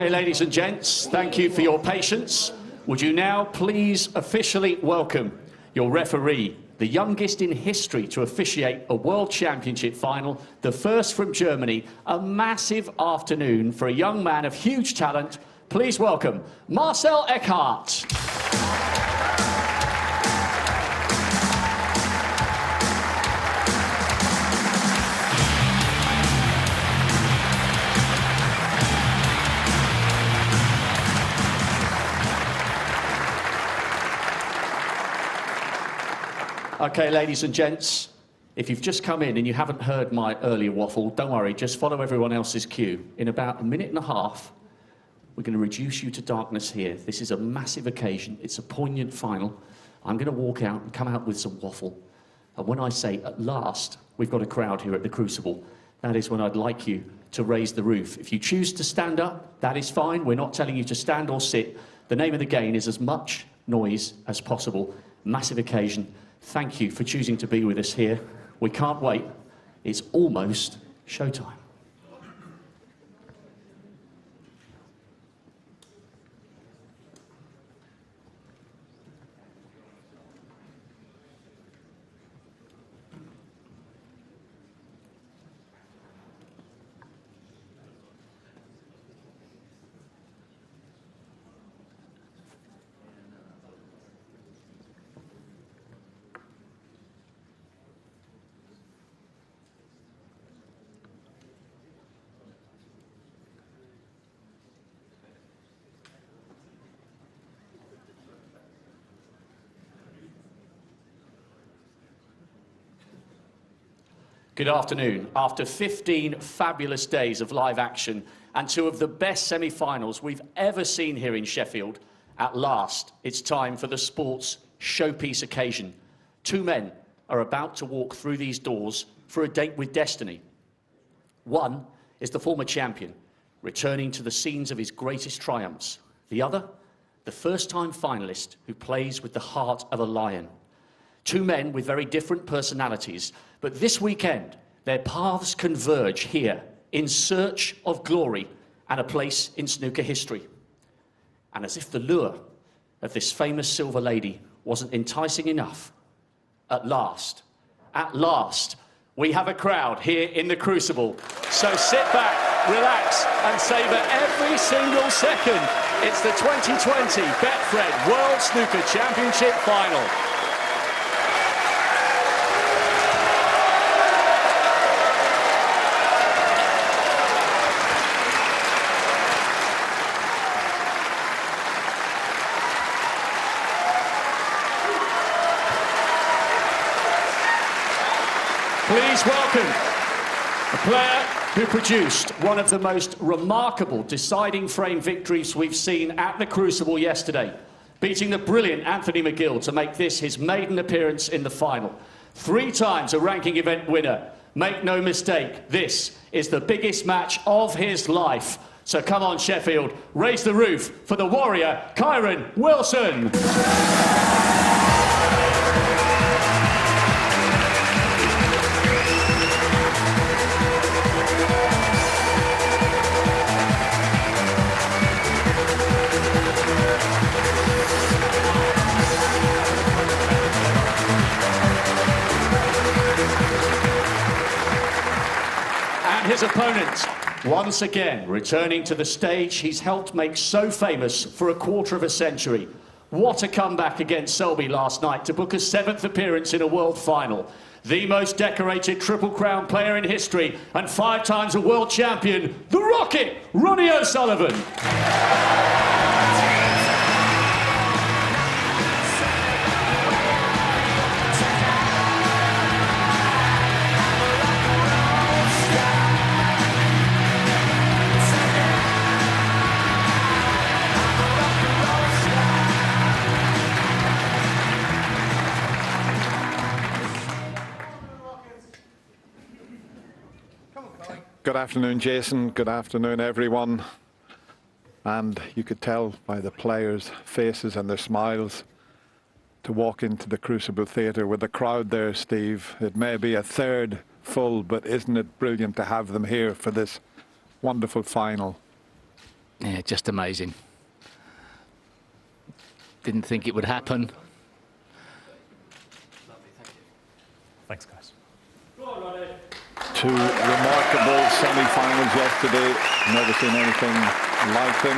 Hey, ladies and gents, thank you for your patience. Would you now please officially welcome your referee, the youngest in history to officiate a World Championship final, the first from Germany, a massive afternoon for a young man of huge talent. Please welcome Marcel Eckardt. Okay, ladies and gents, if you've just come in and you haven't heard my earlier waffle, don't worry, just follow everyone else's cue. In about a minute and a half, we're going to reduce you to darkness here. This is a massive occasion. It's a poignant final. I'm going to walk out and come out with some waffle. And when I say, at last, we've got a crowd here at the Crucible, that is when I'd like you to raise the roof. If you choose to stand up, that is fine. We're not telling you to stand or sit. The name of the game is as much noise as possible. Massive occasion. Thank you for choosing to be with us here. We can't wait. It's almost showtime. Good afternoon. After 15 fabulous days of live action and two of the best semi-finals we've ever seen here in Sheffield, at last it's time for the sport's showpiece occasion. Two men are about to walk through these doors for a date with destiny. One is the former champion, returning to the scenes of his greatest triumphs. The other, the first-time finalist who plays with the heart of a lion. Two men with very different personalities, but this weekend, their paths converge here in search of glory and a place in snooker history. And as if the lure of this famous silver lady wasn't enticing enough, at last, we have a crowd here in the Crucible. So sit back, relax, and savour every single second. It's the 2020 Betfred World Snooker Championship Final. Please welcome the player who produced one of the most remarkable deciding frame victories we've seen at the Crucible yesterday, beating the brilliant Anthony McGill to make this his maiden appearance in the final. 3 times a ranking event winner. Make no mistake, this is the biggest match of his life. So come on, Sheffield, raise the roof for the warrior, Kyren Wilson. His opponent, once again, returning to the stage he's helped make so famous for a quarter of a century. What a comeback against Selby last night to book a 7th appearance in a world final. The most decorated Triple Crown player in history and 5 times a world champion, the Rocket, Ronnie O'Sullivan. Good afternoon, Jason. Good afternoon, everyone. And you could tell by the players' faces and their smiles to walk into the Crucible Theatre with the crowd there, Steve. It may be a third full, but isn't it brilliant to have them here for this wonderful final? Yeah, just amazing. Didn't think it would happen. Thanks, guys. Two remarkable semi-finals yesterday. Never seen anything like them.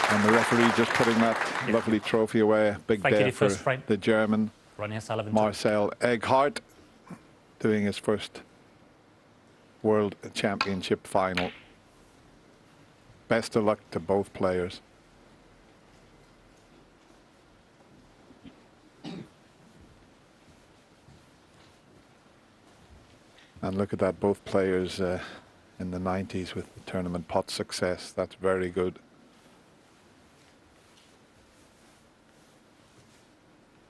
And the referee just putting that lovely trophy away. Big day for the German. Marcel Eckardt doing his first World Championship final. Best of luck to both players. And look at that, both players in the 90s with the tournament pot success. That's very good.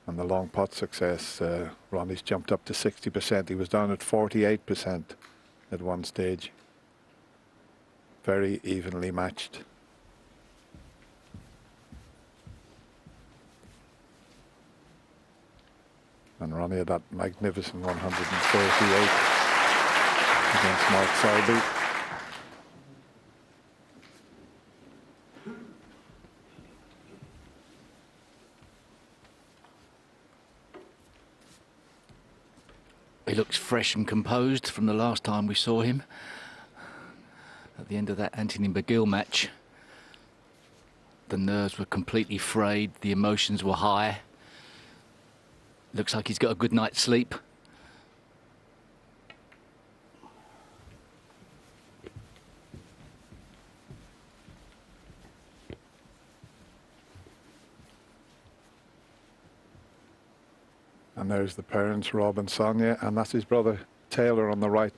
And the long pot success, Ronnie's jumped up to 60%. He was down at 48% at one stage. Very evenly matched. And Ronnie had that magnificent 138 against Marcel. He looks fresh and composed from the last time we saw him at the end of that Anthony McGill match. The nerves were completely frayed, the emotions were high. Looks like he's got a good night's sleep. And there's the parents, Rob and Sonia, and that's his brother Taylor on the right.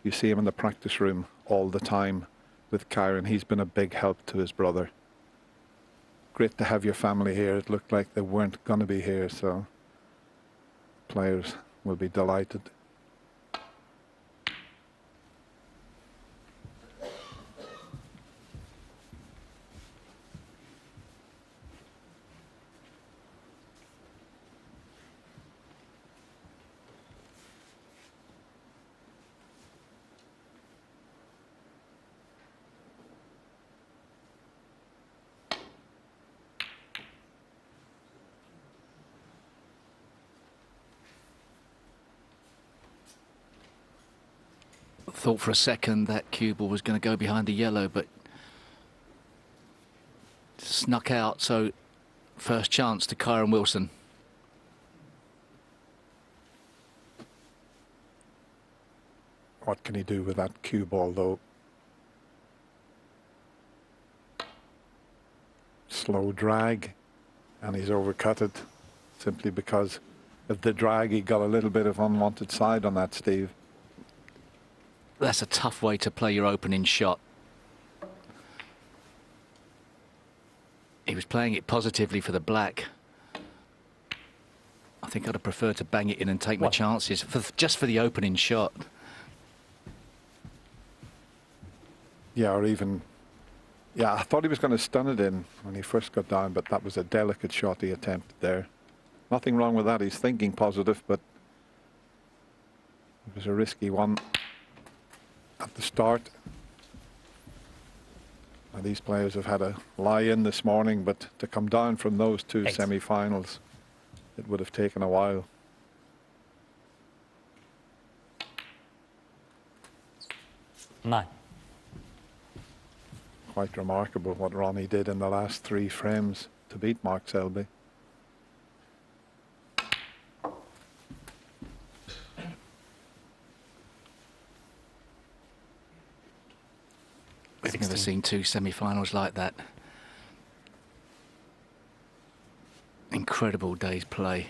You see him in the practice room all the time with Kyren. He's been a big help to his brother. Great to have your family here. It looked like they weren't going to be here, so players will be delighted. Thought for a second that cue ball was going to go behind the yellow, but snuck out. So first chance to Kyren Wilson. What can he do with that cue ball, though? Slow drag, and he's overcut it simply because of the drag. He got a little bit of unwanted side on that, Steve. That's a tough way to play your opening shot. He was playing it positively for the black. I think I'd have preferred to bang it in and take my chances just for the opening shot. Yeah, or even... Yeah, I thought he was going to stun it in when he first got down, but that was a delicate shot he attempted there. Nothing wrong with that. He's thinking positive, but it was a risky one at the start. Now, these players have had a lie-in this morning, but to come down from those two semi-finals, it would have taken a while. Nine. Quite remarkable what Ronnie did in the last 3 frames to beat Marcel. I've never seen 2 semi-finals like that. Incredible day's play.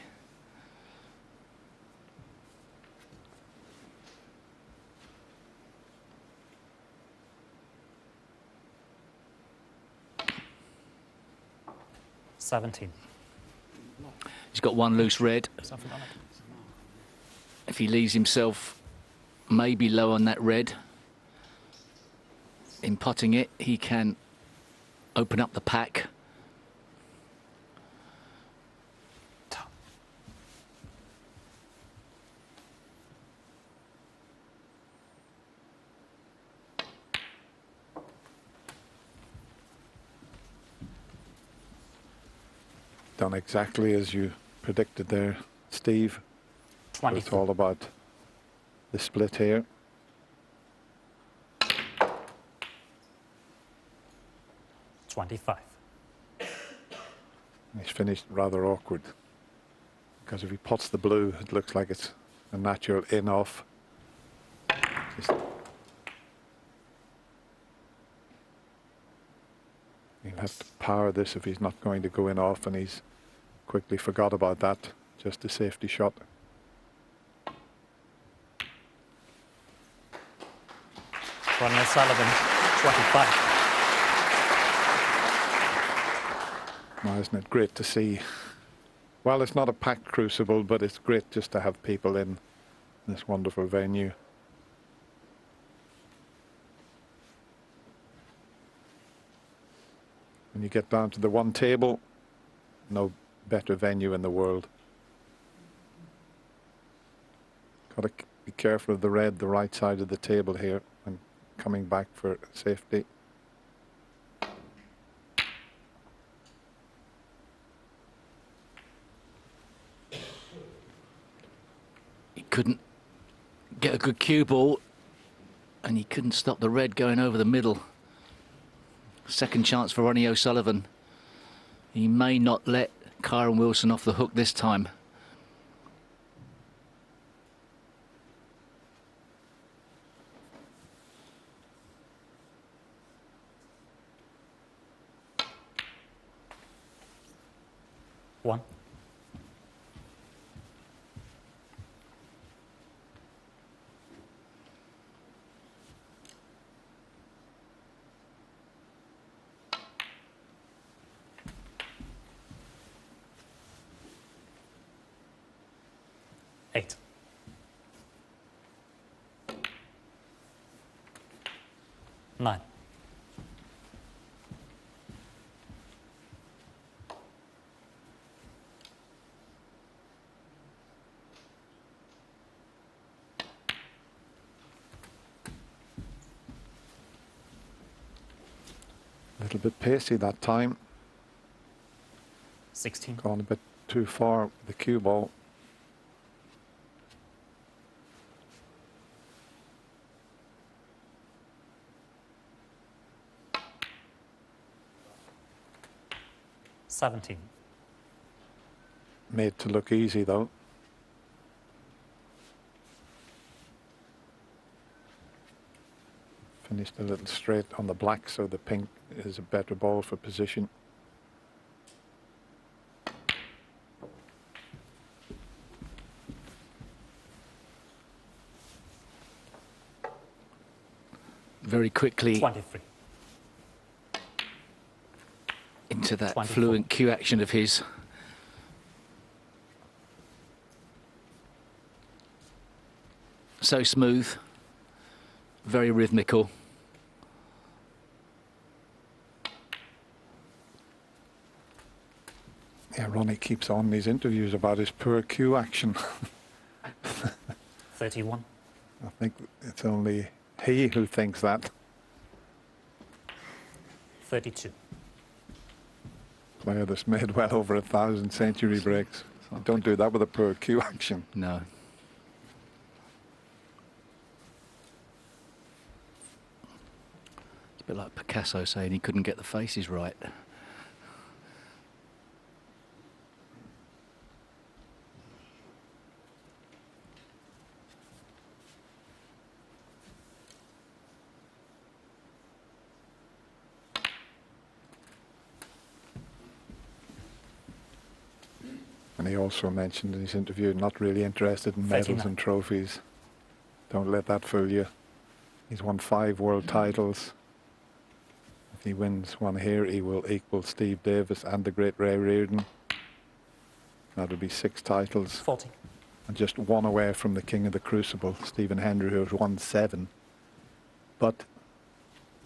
He's got 1 loose red. If he leaves himself maybe low on that red, in potting it, he can open up the pack. done exactly as you predicted there, Steve. So it's 24. all about the split here. $25. He's finished rather awkward, because if he pots the blue, it looks like it's a natural in-off. He'll have to power this if he's not going to go in off, and he's quickly forgot about that. Just a safety shot. Ronnie O'Sullivan, 25. Now, isn't it great to see? Well, it's not a packed Crucible, but it's great just to have people in this wonderful venue. When you get down to the one table, no better venue in the world. Got to be careful of the red, the right side of the table here, and coming back for safety. He couldn't get a good cue ball, and he couldn't stop the red going over the middle. Second chance for Ronnie O'Sullivan. He may not let Kyren Wilson off the hook this time. One. Eight. Nine. A little bit pacey that time. 16. Gone a bit too far with the cue ball. $17. Made to look easy though. Finished a little straight on the black, so the pink is a better ball for position. Very quickly 23. into that 24. fluent cue action of his. So smooth, very rhythmical. Yeah, Ronnie keeps on in these interviews about his poor cue action. 31. I think it's only he who thinks that. 32. Player that's made well over 1,000 century breaks. Don't do that with a poor cue action. No. It's a bit like Picasso saying he couldn't get the faces right. And he also mentioned in his interview, not really interested in medals 39. and trophies. Don't let that fool you. He's won 5 world titles. If he wins one here, he will equal Steve Davis and the great Ray Reardon. That'll be 6 titles. 40. And just 1 away from the king of the Crucible, Stephen Hendry, who has won 7. But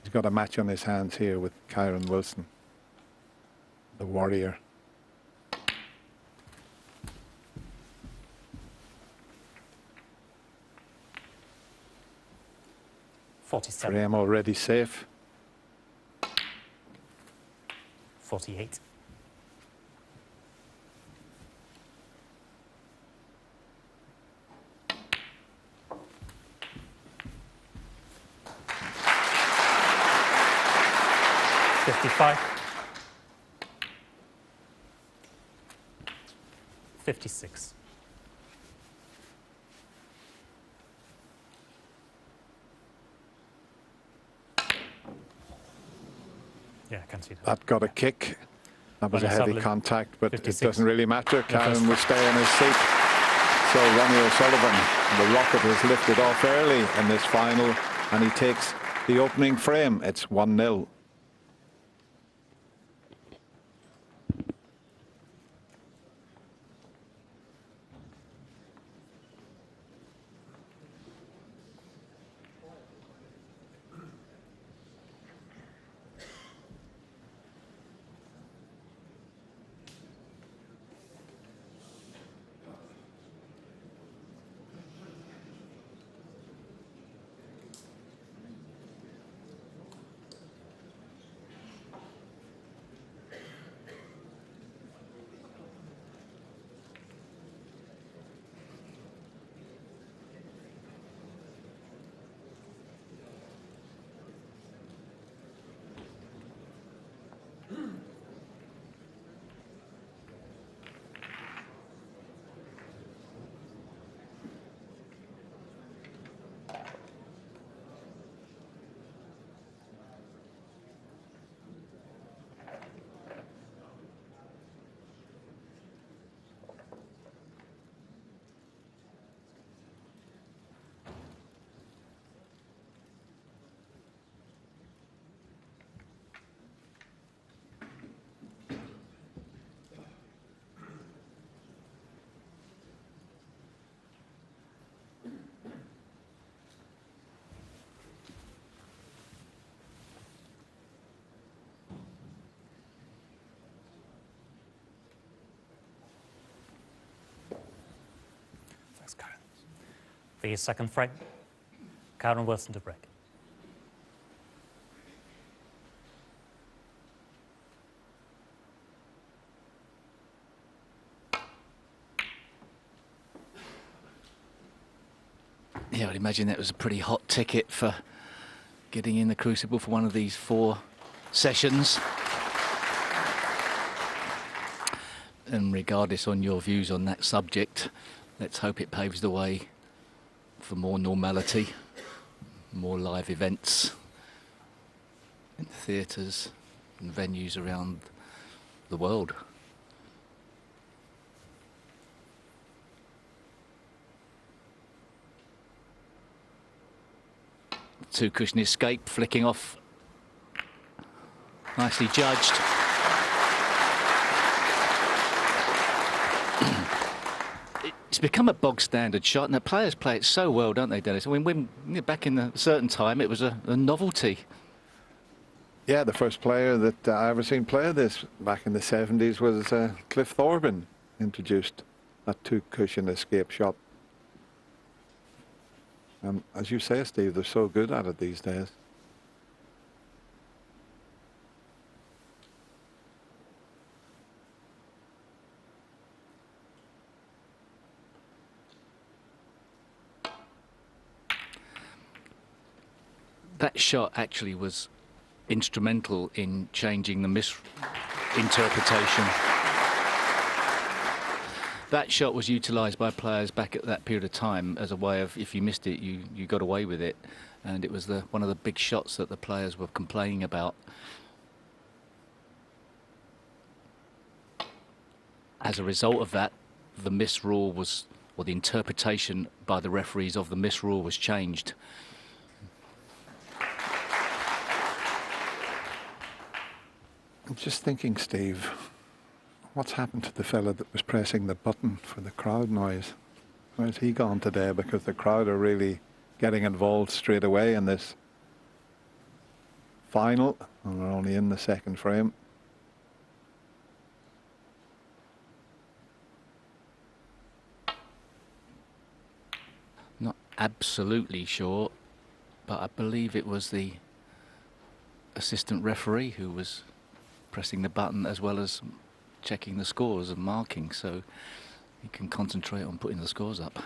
he's got a match on his hands here with Kyren Wilson, the warrior. Graham already safe. 48. 55. 56. Yeah, I can see that. That got a kick. That was a Ronnie heavy Sutherland, contact, but 56. it doesn't really matter. Kyren first. will stay in his seat. So Ronnie O'Sullivan, the rocket is lifted off early in this final, and he takes the opening frame. It's 1-0. Thanks, Kyren. The second frame, Kyren Wilson to break. Yeah, I'd imagine that was a pretty hot ticket for getting in the Crucible for one of these 4 sessions. And regardless on your views on that subject, let's hope it paves the way for more normality, more live events in theatres and venues around the world. Two-cushion escape, flicking off. Nicely judged. It's become a bog-standard shot, and the players play it so well, don't they, Dennis? I mean, when back in a certain time, it was a novelty. Yeah, the first player that I ever seen play this back in the 70s was Cliff Thorburn, introduced that two-cushion escape shot. As you say, Steve, they're so good at it these days. That shot actually was instrumental in changing the misinterpretation. That shot was utilised by players back at that period of time as a way of, if you missed it, you got away with it. And it was one of the big shots that the players were complaining about. As a result of that, the miss rule was, or the interpretation by the referees of the miss rule was changed. I'm just thinking, Steve, what's happened to the fella that was pressing the button for the crowd noise? Where's he gone today? Because the crowd are really getting involved straight away in this final, and we're only in the second frame. Not absolutely sure, but I believe it was the assistant referee who was pressing the button as well as checking the scores and marking, so he can concentrate on putting the scores up.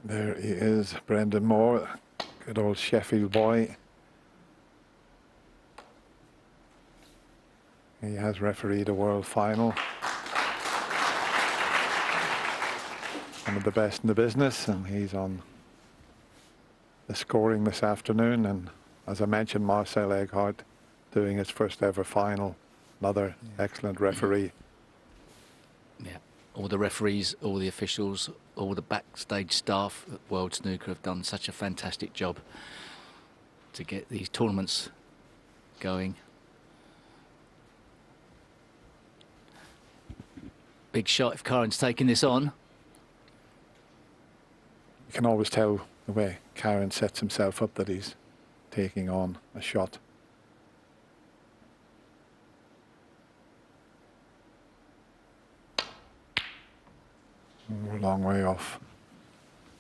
There he is, Brendan Moore, good old Sheffield boy. He has refereed a world final. One of the best in the business, and he's on the scoring this afternoon. And as I mentioned, Marcel Eckardt doing his first ever final. Another excellent referee. Yeah, all the referees, all the officials, all the backstage staff at World Snooker have done such a fantastic job to get these tournaments going. Big shot if Kyren's taking this on. You can always tell the way Kyren sets himself up that he's taking on a shot. A long way off.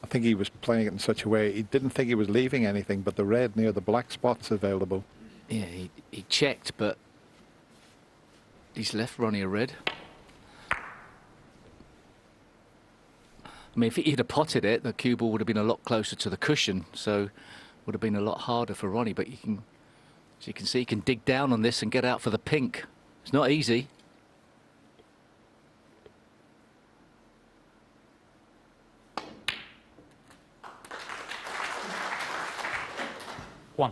I think he was playing it in such a way he didn't think he was leaving anything but the red near the black spots available. Yeah, he checked, but he's left Ronnie a red. I mean, if he'd have potted it, the cue ball would have been a lot closer to the cushion, so would have been a lot harder for Ronnie. But you can, as you can see, he can dig down on this and get out for the pink. It's not easy. One.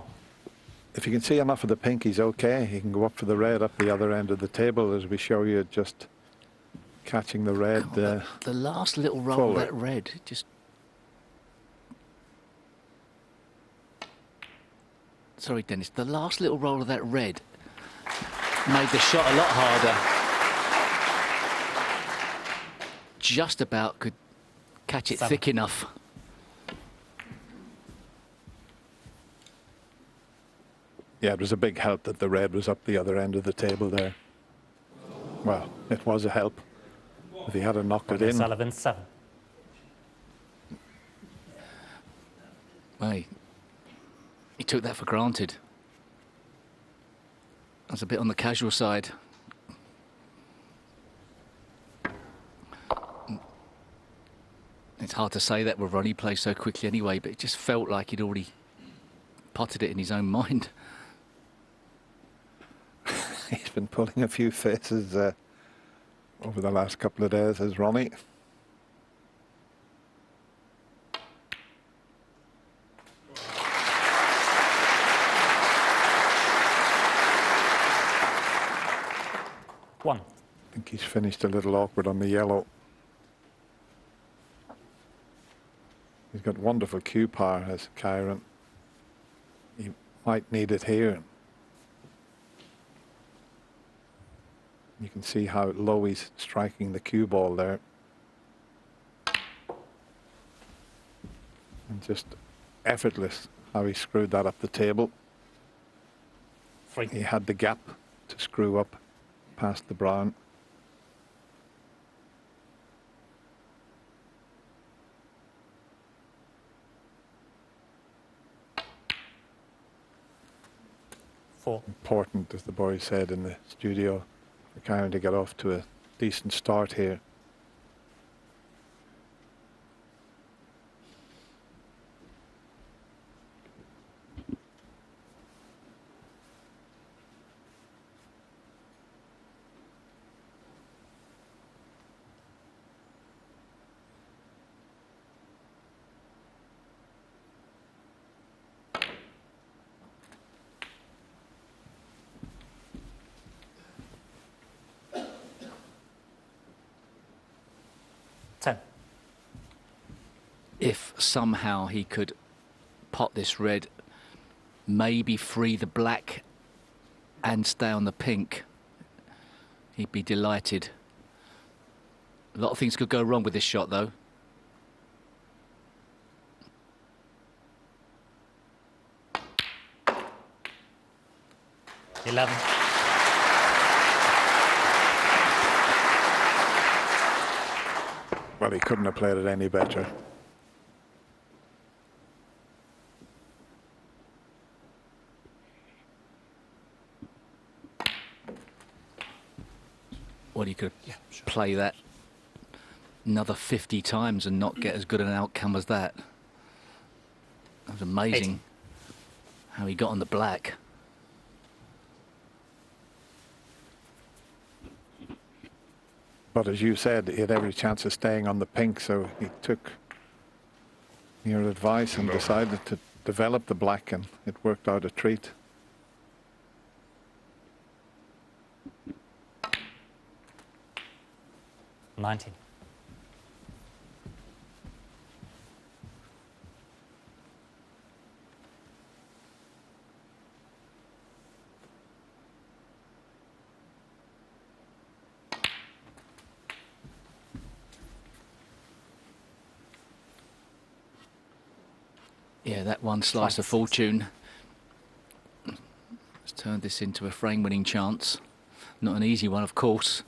If you can see enough of the pink, he's okay. He can go up for the red up the other end of the table, as we show you, just catching the red. The last little roll forward. of that red, just... Sorry, Dennis. The last little roll of that red made the shot a lot harder. Just about could catch it thick enough. Yeah, it was a big help that the red was up the other end of the table there. Well, it was a help. If he had knocked it in. Sullivan 7. Well, he took that for granted. That's a bit on the casual side. It's hard to say that with Ronnie plays so quickly anyway, but it just felt like he'd already potted it in his own mind. He's been pulling a few faces over the last couple of days, has Ronnie. One. I think he's finished a little awkward on the yellow. He's got wonderful cue power, has Kyren. He might need it here. You can see how low he's striking the cue ball there. And just effortless how he screwed that up the table. 3. He had the gap to screw up past the brown. Important, as the boys said in the studio, for Kyren to get off to a decent start here. If somehow he could pot this red, maybe free the black and stay on the pink, he'd be delighted. A lot of things could go wrong with this shot, though. Eleven. Well, he couldn't have played it any better. Well, he could play that another 50 times and not get as good an outcome as that. That was amazing how he got on the black. But as you said, he had every chance of staying on the pink, so he took your advice and decided to develop the black, and it worked out a treat. $19. Yeah, that one slice of fortune has turned this into a frame-winning chance. Not an easy one, of course.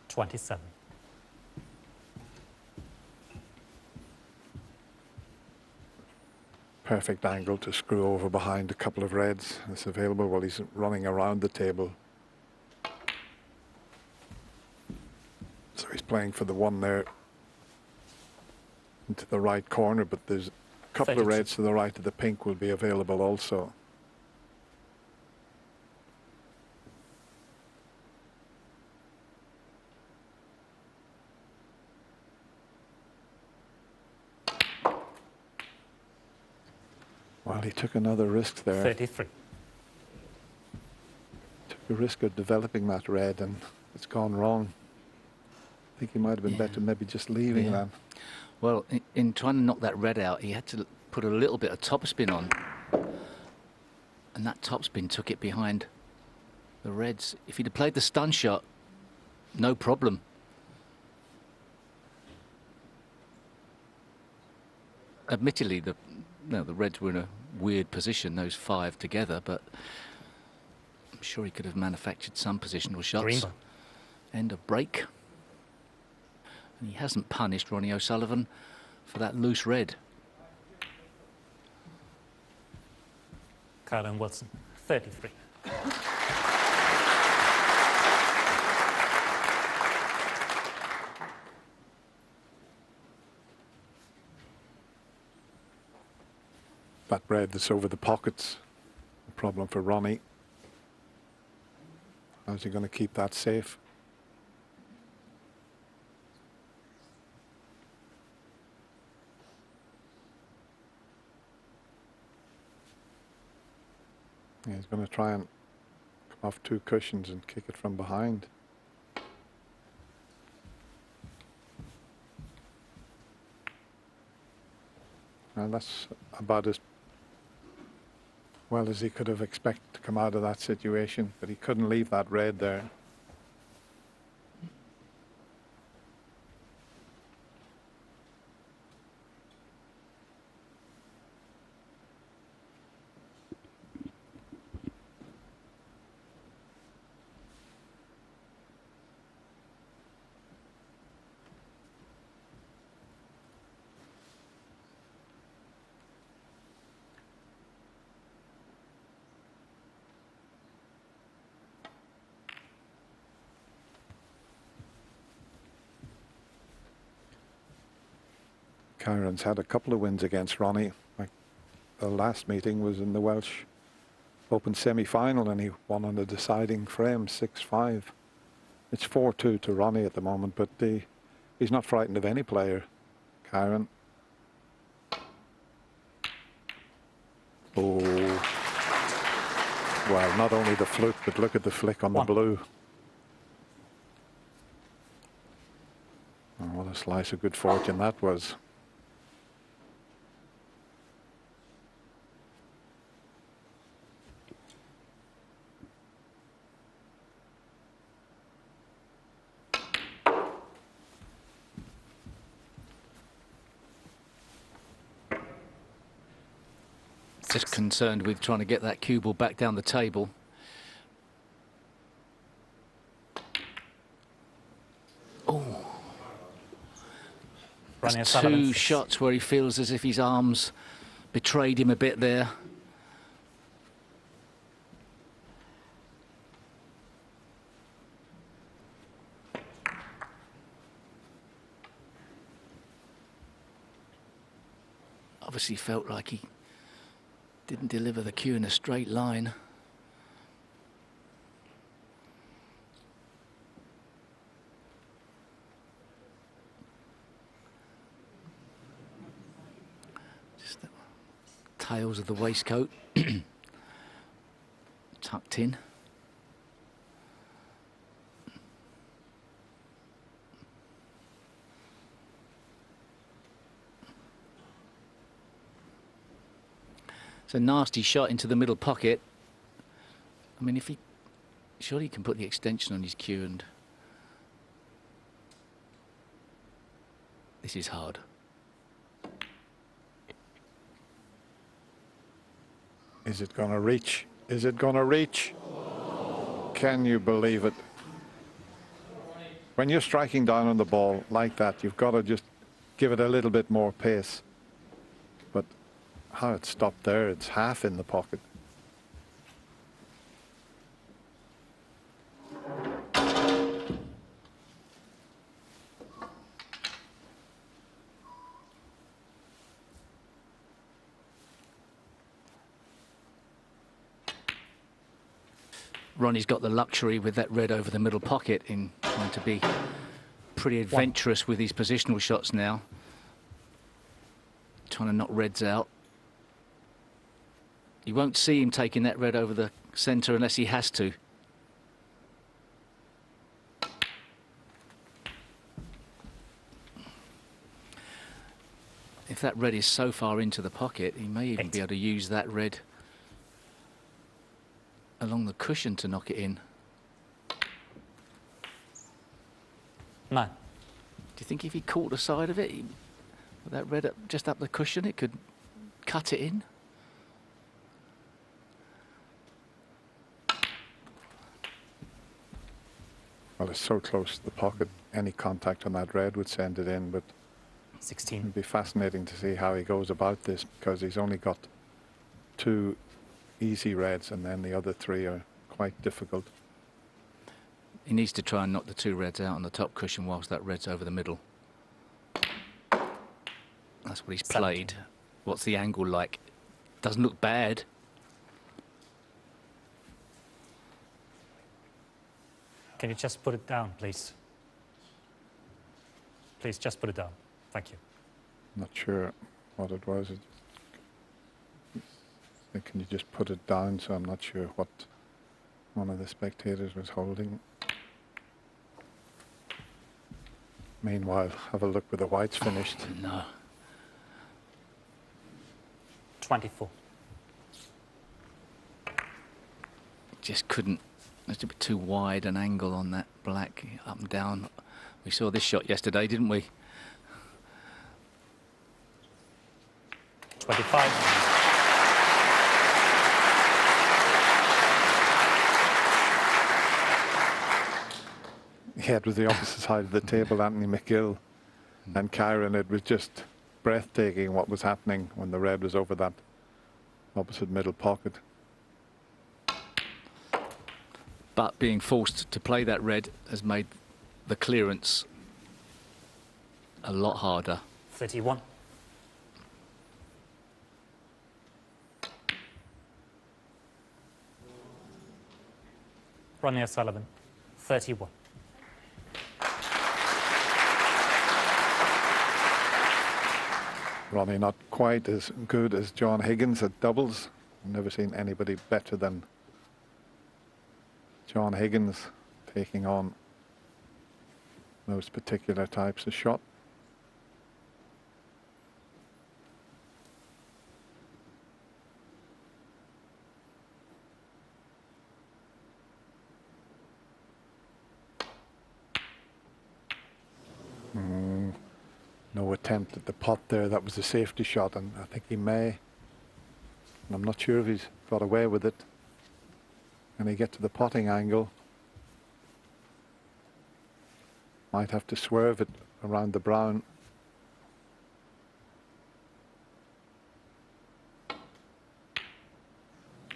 $27. Perfect angle to screw over behind a couple of reds. It's available while he's running around the table. So he's playing for the one there into the right corner, but there's a couple of reds to the right of the pink will be available also. Well, he took another risk there. 33. Took a risk of developing that red, and it's gone wrong. I think he might have been better maybe just leaving that. Well, in trying to knock that red out, he had to put a little bit of topspin on. And that topspin took it behind the reds. If he'd have played the stun shot, no problem. Admittedly, the reds were in a weird position, those five together, but I'm sure he could have manufactured some positional shots. Greenback. End of break. And he hasn't punished Ronnie O'Sullivan for that loose red. Kyren Wilson, 33. That red that's over the pockets, a problem for Ronnie. How's he going to keep that safe? Yeah, he's going to try and come off two cushions and kick it from behind. And that's about as well as he could have expected to come out of that situation, but he couldn't leave that red there. Kyren's had a couple of wins against Ronnie. Like the last meeting was in the Welsh Open semi-final, and he won on the deciding frame, 6-5. It's 4-2 to Ronnie at the moment, but he's not frightened of any player, Kyren. Oh, well, not only the fluke, but look at the flick on the blue. Oh, what a slice of good fortune that was. Just concerned with trying to get that cue ball back down the table. Oh, that's two shots where he feels as if his arms betrayed him a bit there. obviously felt like he didn't deliver the cue in a straight line. Just the tails of the waistcoat tucked in. It's a nasty shot into the middle pocket. I mean, if he... surely he can put the extension on his cue, and... this is hard. Is it going to reach? Is it going to reach? Can you believe it? When you're striking down on the ball like that, you've got to just give it a little bit more pace. But how it stopped there, it's half in the pocket. Ronnie's got the luxury with that red over the middle pocket in trying to be pretty adventurous with his positional shots now. Trying to knock reds out. You won't see him taking that red over the centre unless he has to. If that red is so far into the pocket, he may even be able to use that red along the cushion to knock it in. 9. Do you think if he caught the side of it, with that red just up the cushion, it could cut it in? Well, it's so close to the pocket. Any contact on that red would send it in, but 16. it'd be fascinating to see how he goes about this, because he's only got 2 easy reds, and then the other 3 are quite difficult. He needs to try and knock the 2 reds out on the top cushion whilst that red's over the middle. That's what he's 17. played. What's the angle like? Doesn't look bad. Can you just put it down, please? Please just put it down. Thank you. Not sure what it was. Can you just put it down? So I'm not sure what one of the spectators was holding. Meanwhile, have a look where the white's finished. No. 24. Just couldn't. There's a bit too wide an angle on that black, up and down. We saw this shot yesterday, didn't we? 25. Head was the opposite side of the table, Anthony McGill and Kyren. It was just breathtaking what was happening when the red was over that opposite middle pocket. But being forced to play that red has made the clearance a lot harder. 31. Ronnie O'Sullivan, 31. Ronnie not quite as good as John Higgins at doubles. I've never seen anybody better than John Higgins taking on those particular types of shot. No attempt at the pot there. That was a safety shot, and I think he may. And I'm not sure if he's got away with it. Can he get to the potting angle? Might have to swerve it around the brown.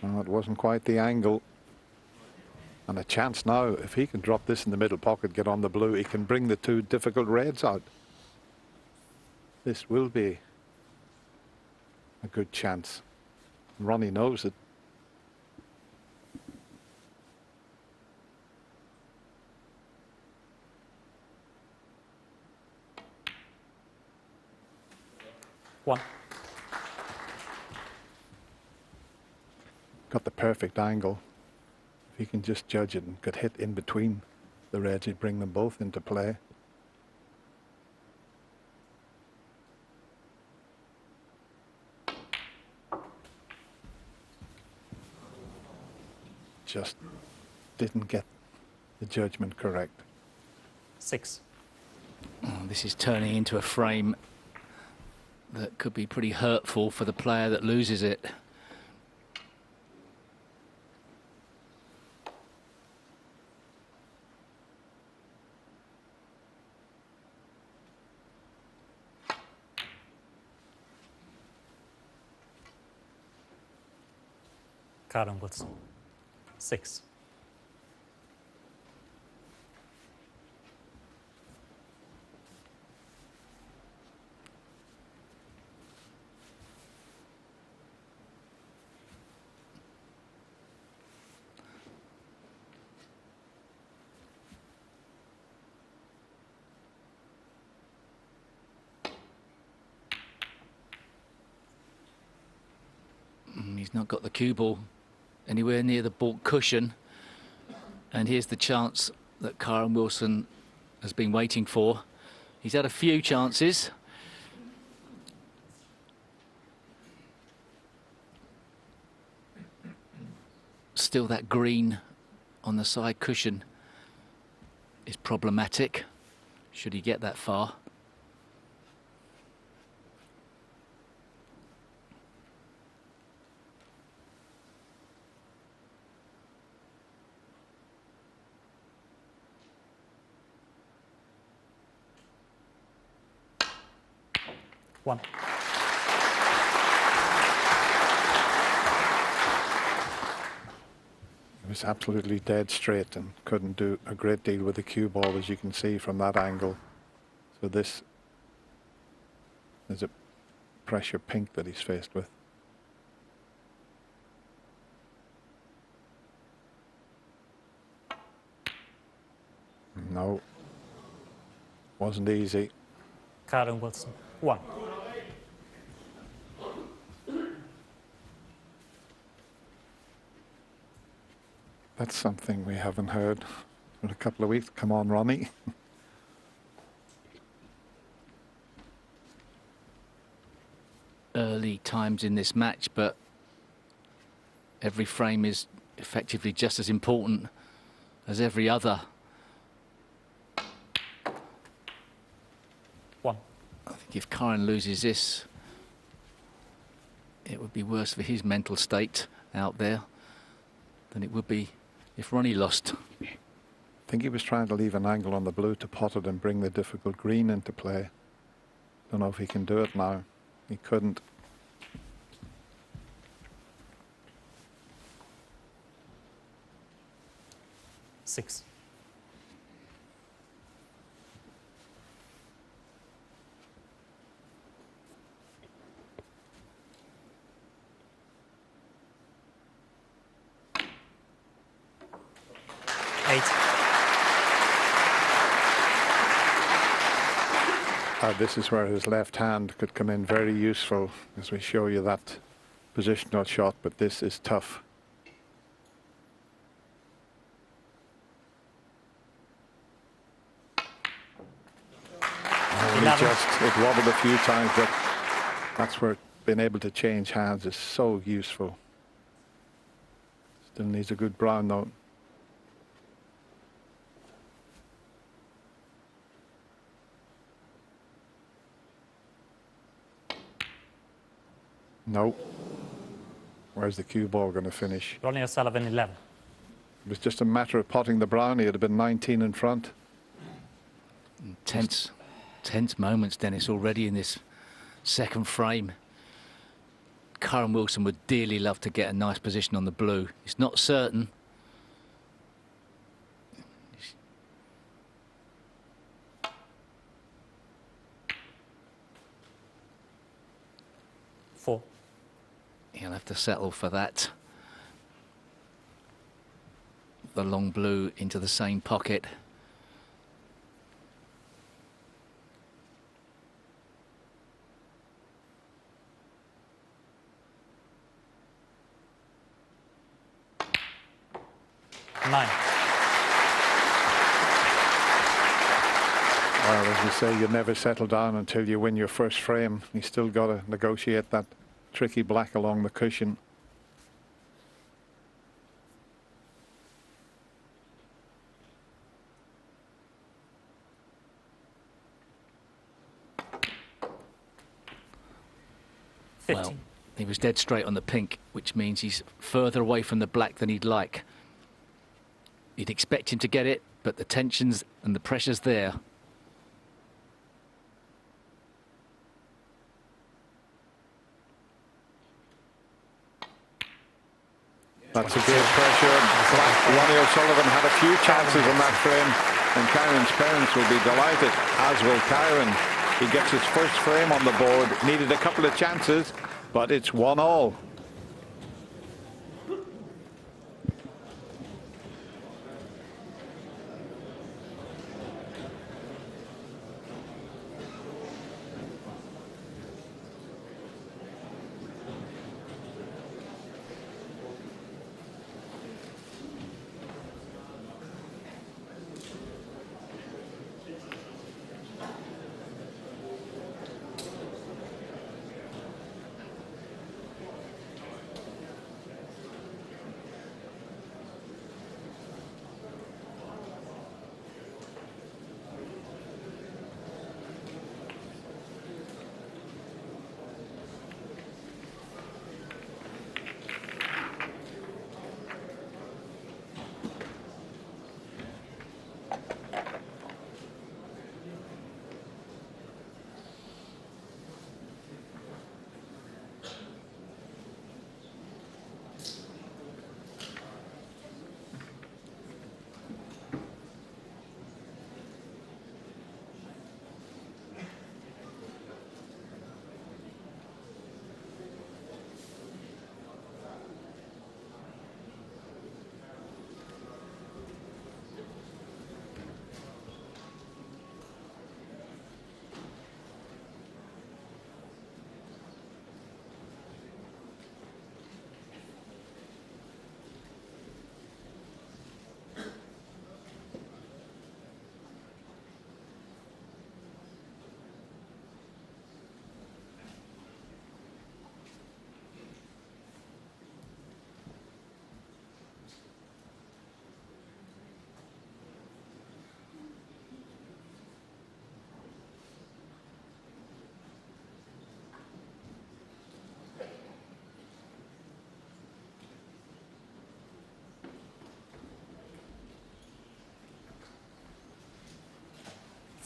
No, it wasn't quite the angle. And a chance now, if he can drop this in the middle pocket, get on the blue, he can bring the 2 difficult reds out. This will be a good chance. Ronnie knows it. One. Got the perfect angle. If he can just judge it and get hit in between the reds, he'd bring them both into play. Just didn't get the judgment correct. 6. Oh, this is turning into a frame that could be pretty hurtful for the player that loses it. Kyren Wilson. 6. He's not got the cue ball anywhere near the baulk cushion, and here's the chance that Kyren Wilson has been waiting for. He's had a few chances. Still, that green on the side cushion is problematic, should he get that far. One. It was absolutely dead straight and couldn't do a great deal with the cue ball, as you can see from that angle. So this is a pressure pink that he's faced with. No, wasn't easy. Kyren Wilson. 1. That's something we haven't heard for a couple of weeks. Come on, Ronnie. Early times in this match, but every frame is effectively just as important as every other. 1. I think if Kyren loses this, it would be worse for his mental state out there than it would be if Ronnie lost. I think he was trying to leave an angle on the blue to pot it and bring the difficult green into play. Don't know if he can do it now. He couldn't. Six. This is where his left hand could come in very useful as we show you that positional shot, but this is tough. It wobbled a few times, but that's where being able to change hands is so useful. Still needs a good brown though. No. Where's the cue ball going to finish? Ronnie O'Sullivan, 11. It was just a matter of potting the brownie. It'd have been 19 in front. Tense moments, Dennis, already in this second frame. Kyren Wilson would dearly love to get a nice position on the blue. It's not certain. Four. He'll have to settle for that. The long blue into the same pocket. Nine. Well, as you say, you never settle down until you win your first frame. You still got to negotiate that tricky black along the cushion. Well, he was dead straight on the pink, which means he's further away from the black than he'd like. You'd expect him to get it, but the tensions and the pressure's there. That's a great pressure. Ronnie O'Sullivan had a few chances in that frame, and Kyren's parents will be delighted, as will Kyren. He gets his first frame on the board, needed a couple of chances, but it's 1-all.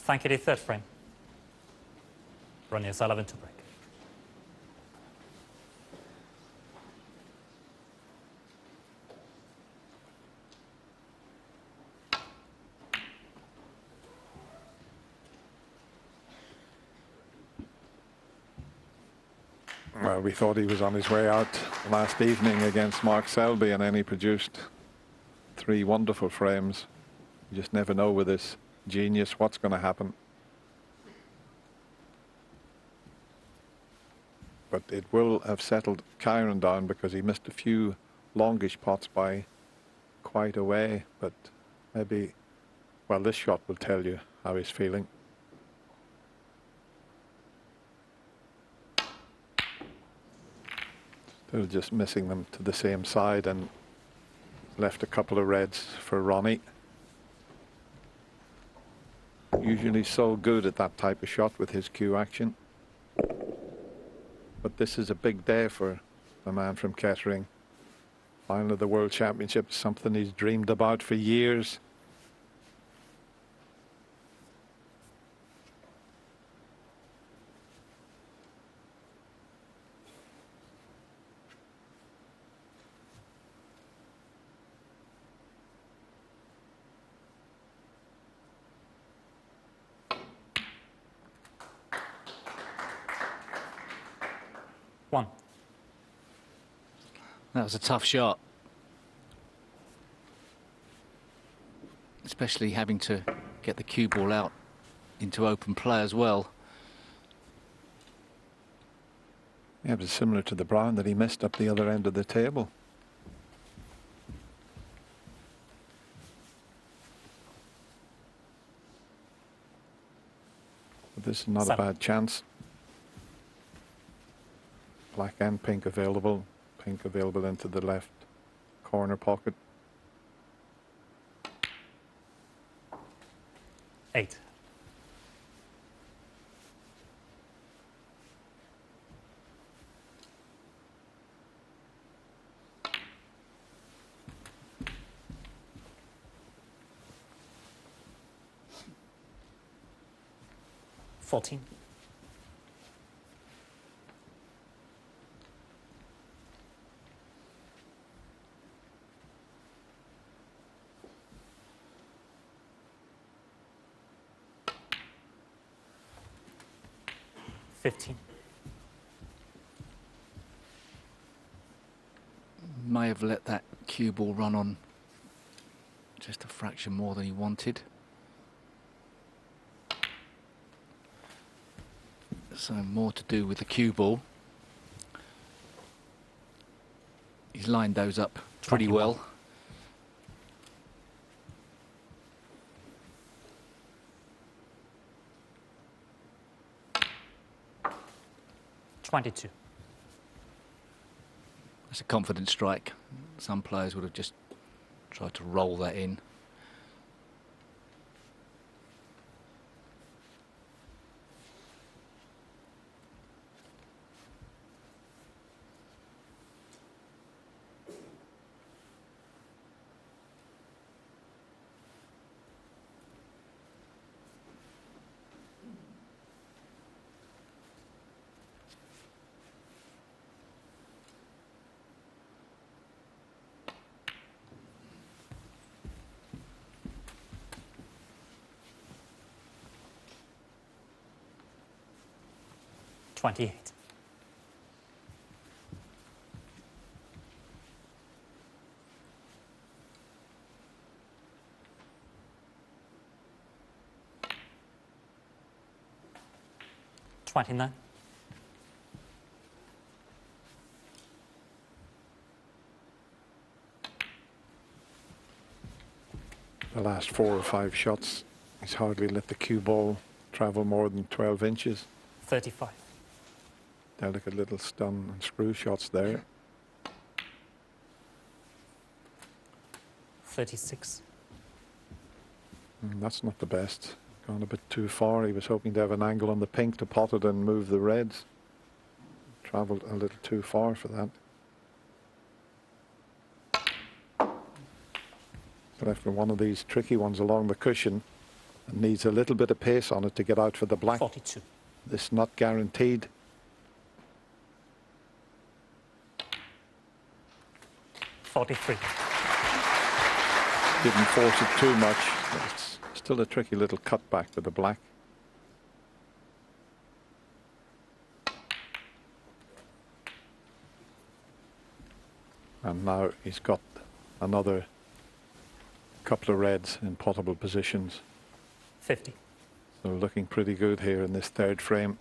Thank you, the third frame. Ronnie O'Sullivan to break. Well, we thought he was on his way out last evening against Marcel, and then he produced 3 wonderful frames. You just never know with this genius what's going to happen. But it will have settled Kyren down because he missed a few longish pots by quite a way. But maybe, well, this shot will tell you how he's feeling. Still just missing them to the same side and left a couple of reds for Ronnie. Usually so good at that type of shot with his cue action. But this is a big day for the man from Kettering. Final of the World Championship, something he's dreamed about for years. One. That was a tough shot. Especially having to get the cue ball out into open play as well. Yeah, it was similar to the brown that he missed up the other end of the table. But this is not a bad chance. Black and pink available. Pink available into the left corner pocket. 8. $14. May have let that cue ball run on just a fraction more than he wanted. So more to do with the cue ball. He's lined those up pretty 21. well. $22. That's a confident strike. Some players would have just tried to roll that in. $28. $29. The last 4 or 5 shots, he's hardly let the cue ball travel more than 12 inches. 35. Delicate little stun and screw shots there. 36. That's not the best. Gone a bit too far. He was hoping to have an angle on the pink to pot it and move the reds. Travelled a little too far for that. Left with one of these tricky ones along the cushion and needs a little bit of pace on it to get out for the black. 42. This is not guaranteed. 43. Didn't force it too much. But it's still a tricky little cutback with the black. And now he's got another couple of reds in potable positions. 50. So looking pretty good here in this third frame.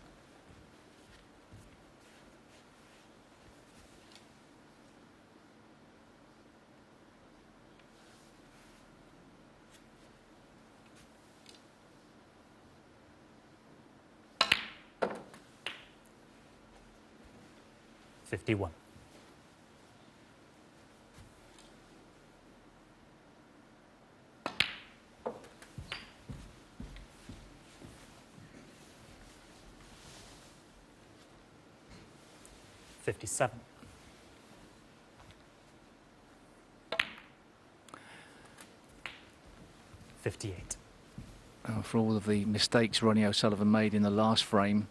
$51. $57. $58. For all of the mistakes Ronnie O'Sullivan made in the last frame,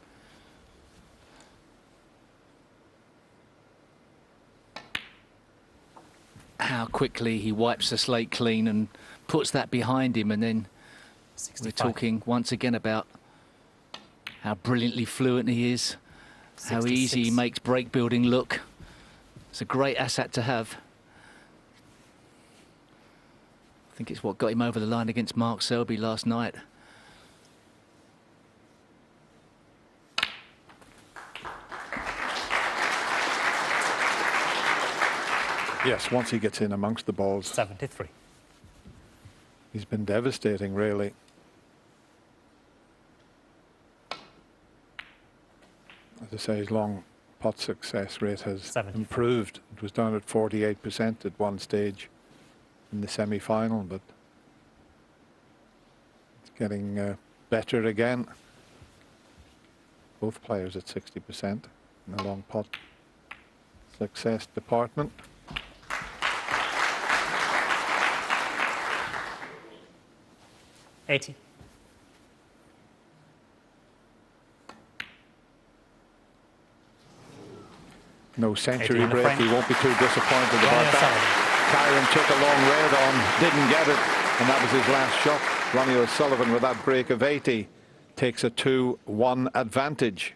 how quickly he wipes the slate clean and puts that behind him, and then 65. we're talking once again about how brilliantly fluent he is, how easy he 66. makes break building look. It's a great asset to have. I think it's what got him over the line against Marcel last night. Yes, once he gets in amongst the balls, 73. he's been devastating, really. As I say, his long pot success rate has 74. improved. It was down at 48% at one stage in the semi-final, but it's getting better again. Both players at 60% in the long pot success department. No century break, he won't be too disappointed about that. Kyren took a long red on, didn't get it, and that was his last shot. Ronnie O'Sullivan, with that break of 80, takes a 2-1 advantage.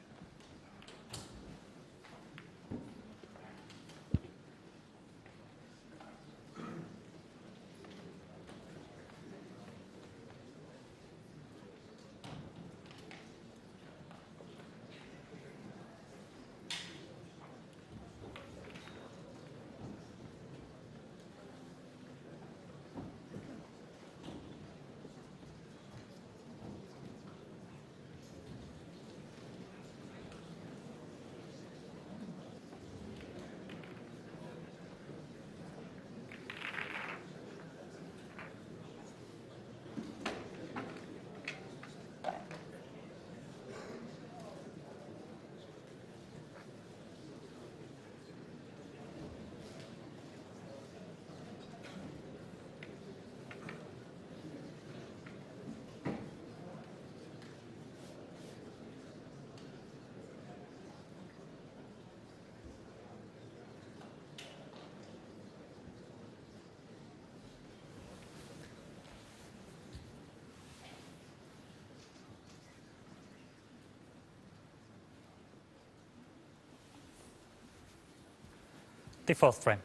The fourth frame.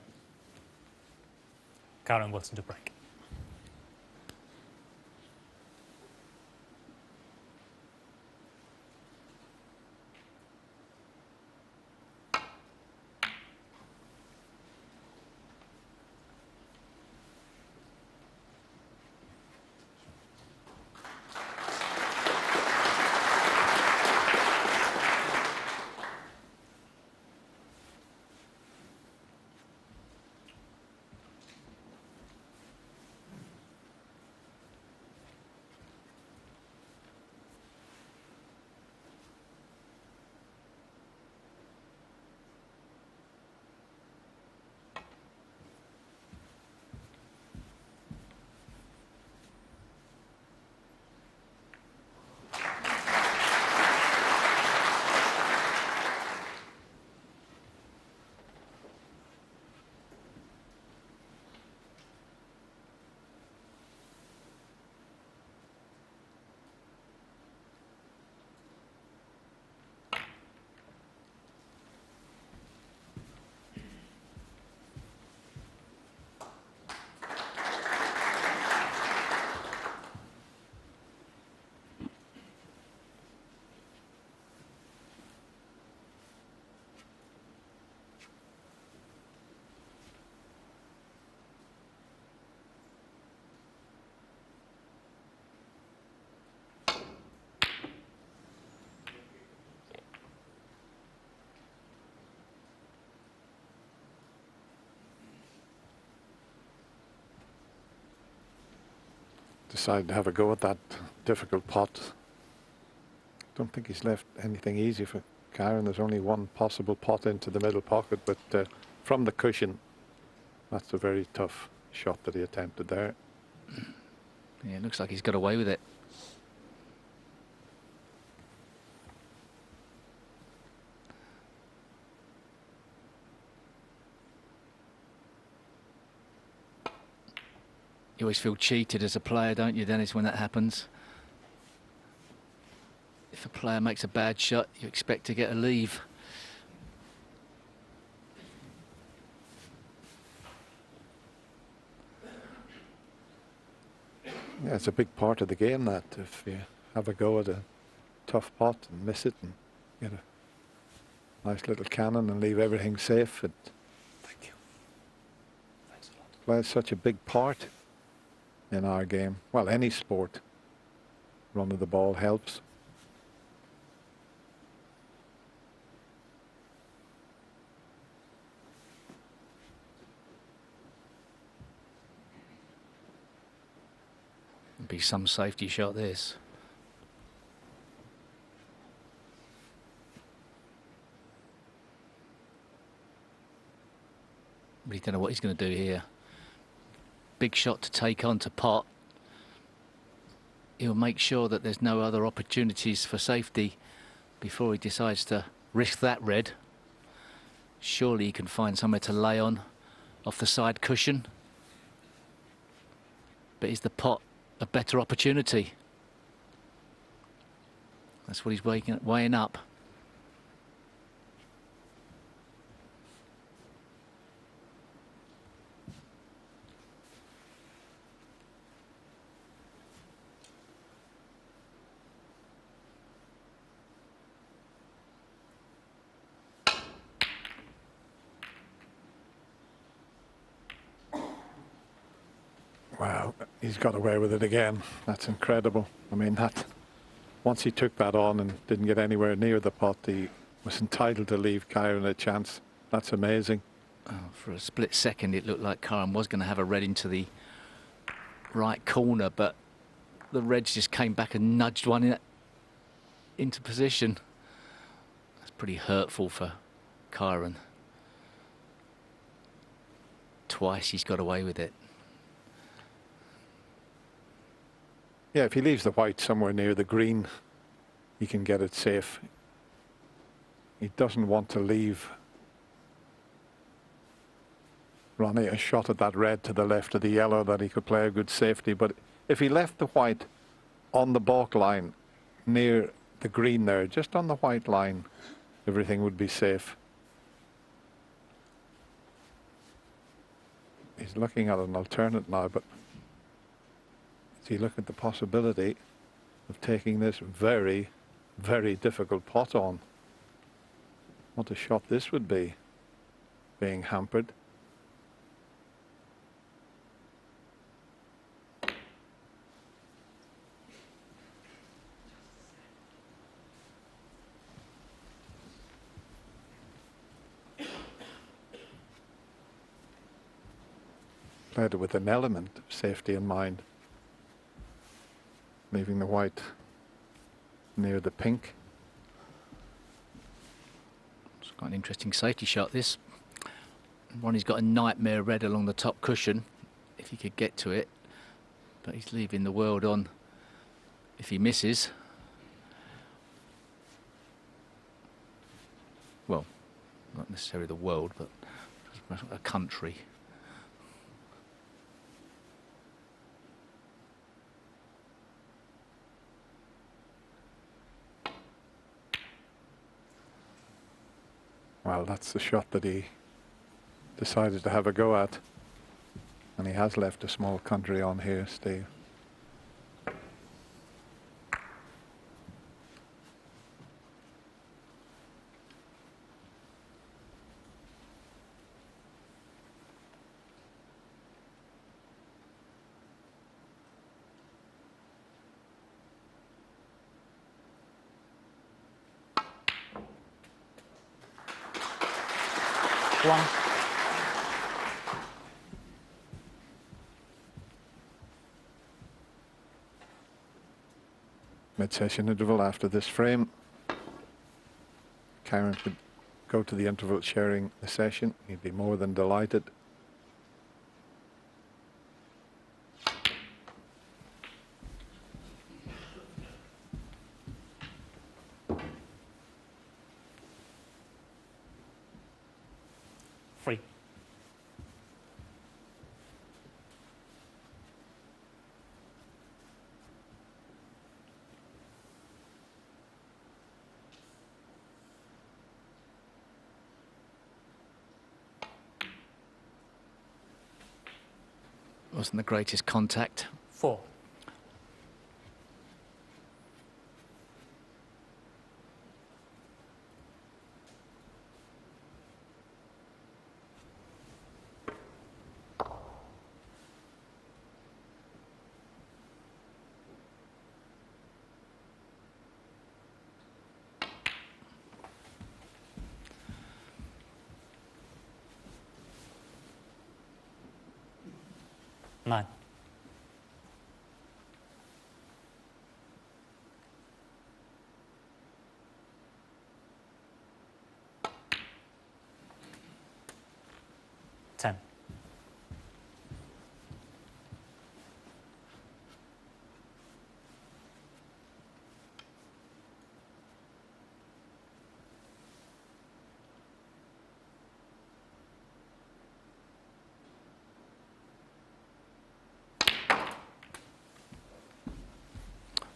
Kyren Wilson to break. Decided to have a go at that difficult pot. Don't think he's left anything easy for Kyren. There's only one possible pot into the middle pocket, but from the cushion, that's a very tough shot that he attempted there. Yeah, it looks like he's got away with it. You always feel cheated as a player, don't you, Dennis, when that happens? If a player makes a bad shot, you expect to get a leave. Yeah, it's a big part of the game that if you have a go at a tough pot and miss it and get a nice little cannon and leave everything safe, it Thank you. Thanks a lot. plays such a big part in our game. Well, any sport, run of the ball helps. Be some safety shot this. Really don't know what he's going to do here. Big shot to take on to pot. He'll make sure that there's no other opportunities for safety before he decides to risk that red. Surely he can find somewhere to lay on off the side cushion. But is the pot a better opportunity? That's what he's weighing up. Wow, he's got away with it again. That's incredible. I mean, once he took that on and didn't get anywhere near the pot, he was entitled to leave Kyren a chance. That's amazing. Oh, for a split second, it looked like Kyren was going to have a red into the right corner, but the reds just came back and nudged one into position. That's pretty hurtful for Kyren. Twice he's got away with it. Yeah, if he leaves the white somewhere near the green, he can get it safe. He doesn't want to leave Ronnie a shot at that red to the left of the yellow that he could play a good safety. But if he left the white on the balk line near the green there, just on the white line, everything would be safe. He's looking at an alternate now, but does he look at the possibility of taking this very, very difficult pot on? What a shot this would be, being hampered. Played it with an element of safety in mind, leaving the white near the pink. It's quite an interesting safety shot, this. Ronnie's got a nightmare red along the top cushion, if he could get to it. But he's leaving the world on if he misses. Well, not necessarily the world, but a country. Well, that's the shot that he decided to have a go at. And he has left a small country on here, Steve. One. Mid-session interval after this frame. Kyren could go to the interval sharing the session. He'd be more than delighted. Free. Wasn't the greatest contact. 4. 9. Ten.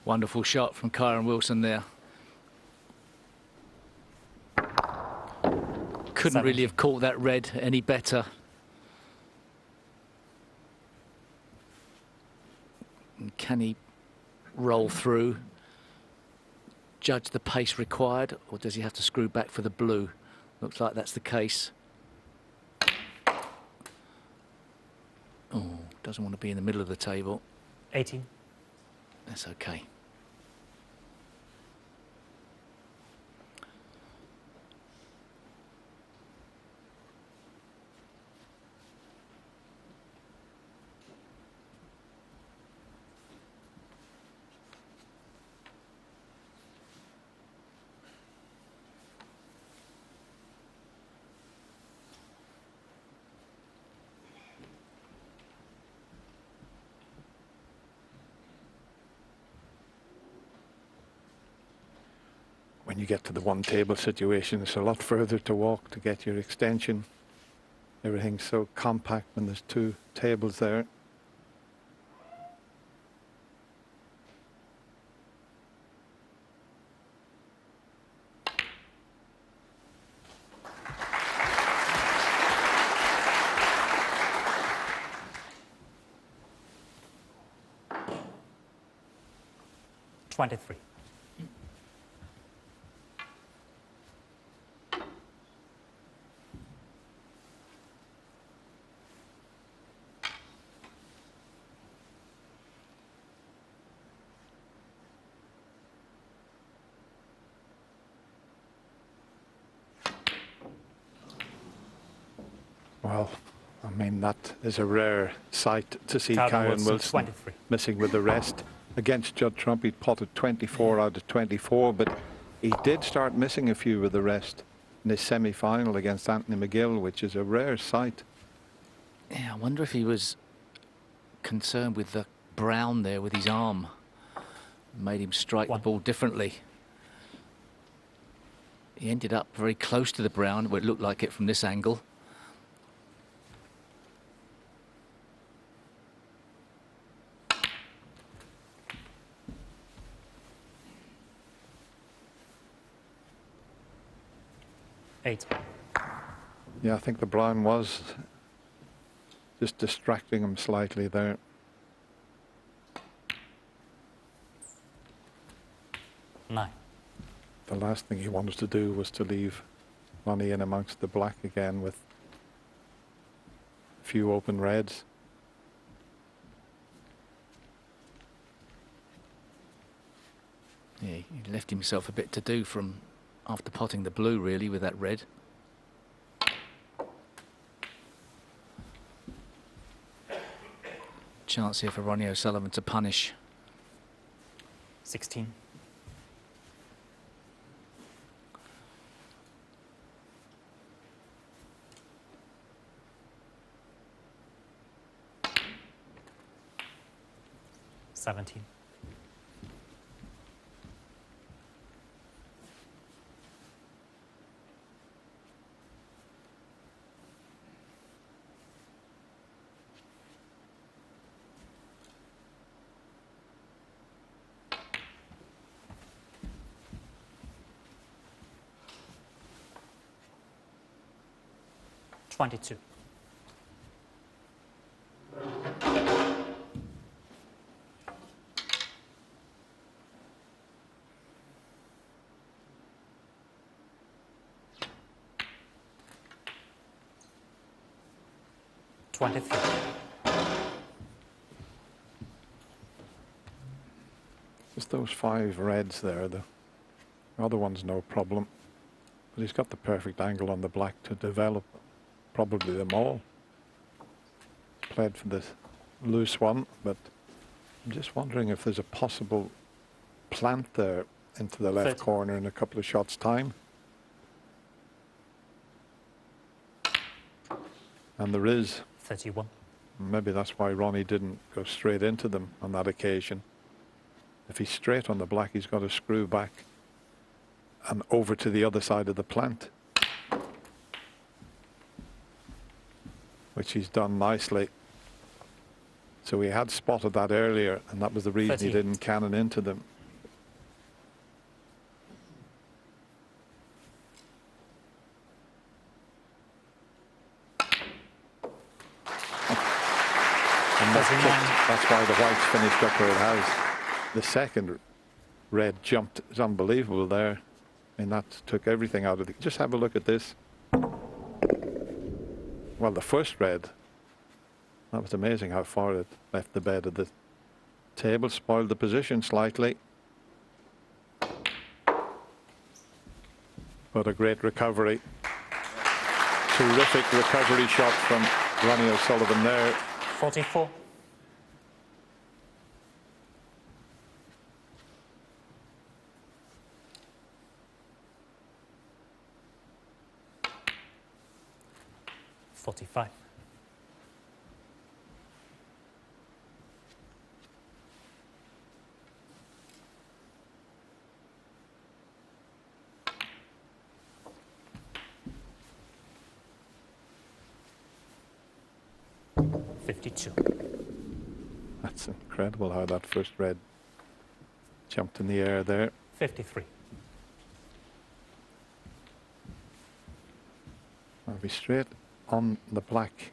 Wonderful shot from Kyren Wilson there. Couldn't really have caught that red any better. And can he roll through, judge the pace required, or does he have to screw back for the blue? Looks like that's the case. Oh, doesn't want to be in the middle of the table. 18. That's okay. When you get to the one table situation, it's a lot further to walk to get your extension. Everything's so compact when there's two tables there. Twenty-three. Well, I mean, that is a rare sight to see Kyren Wilson 23. missing with the rest. Against Judd Trump, he potted 24 out of 24, but he did start missing a few with the rest in his semi-final against Anthony McGill, which is a rare sight. Yeah, I wonder if he was concerned with the brown there with his arm. Made him strike the ball differently. He ended up very close to the brown, where it looked like it from this angle. Eight. Yeah, I think the brown was just distracting him slightly there. Nine. The last thing he wanted to do was to leave Ronnie in amongst the black again with a few open reds. Yeah, he left himself a bit to do from after potting the blue, really, with that red. Chance here for Ronnie O'Sullivan to punish. 16. Seventeen. Twenty-two. Just those 5 reds there. The other one's no problem. But he's got the perfect angle on the black to develop probably them all. Played for the loose one, but I'm just wondering if there's a possible plant there into the left 30. corner in a couple of shots' time. And there is. 31. Maybe that's why Ronnie didn't go straight into them on that occasion. If he's straight on the black, he's got to screw back and over to the other side of the plant, which he's done nicely. So he had spotted that earlier, and that was the reason 30. he didn't cannon into them. And that's why the white's finished up where it has. The second red jumped. It's unbelievable there. I mean, that took everything out of it. Just have a look at this. Well, the first red, that was amazing how far it left the bed of the table, spoiled the position slightly. But a great recovery. Terrific recovery shot from Ronnie O'Sullivan there. 44. $45. $52. That's incredible how that first red jumped in the air there. 53. I'll be straight on the black.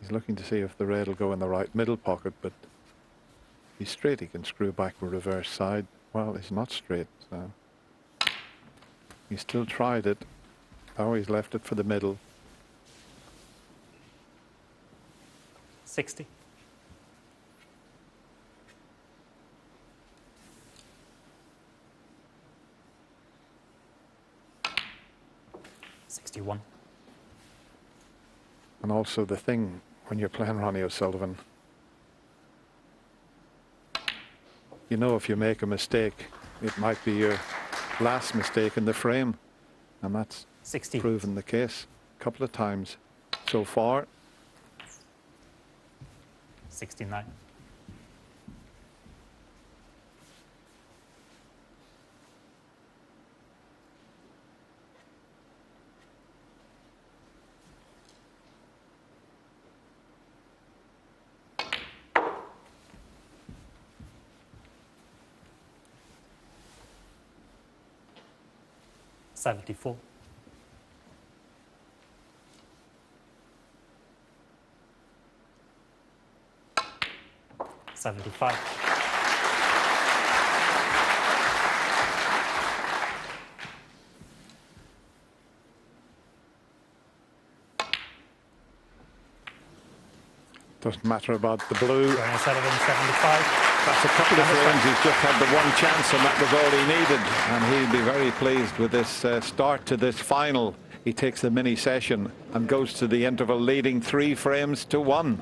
He's looking to see if the red will go in the right middle pocket, but if he's straight, he can screw back with reverse side. Well, he's not straight, so he still tried it. Oh, he's left it for the middle. 60. $61. And also the thing when you're playing Ronnie O'Sullivan, you know, if you make a mistake, it might be your last mistake in the frame, and that's 60. proven the case a couple of times so far. 69. $74. 75. Doesn't matter about the blue. Ronnie O'Sullivan, 75. That's a couple of frames. He's just had the one chance, and that was all he needed. And he'll be very pleased with this start to this final. He takes the mini session and goes to the interval leading 3 frames to 1.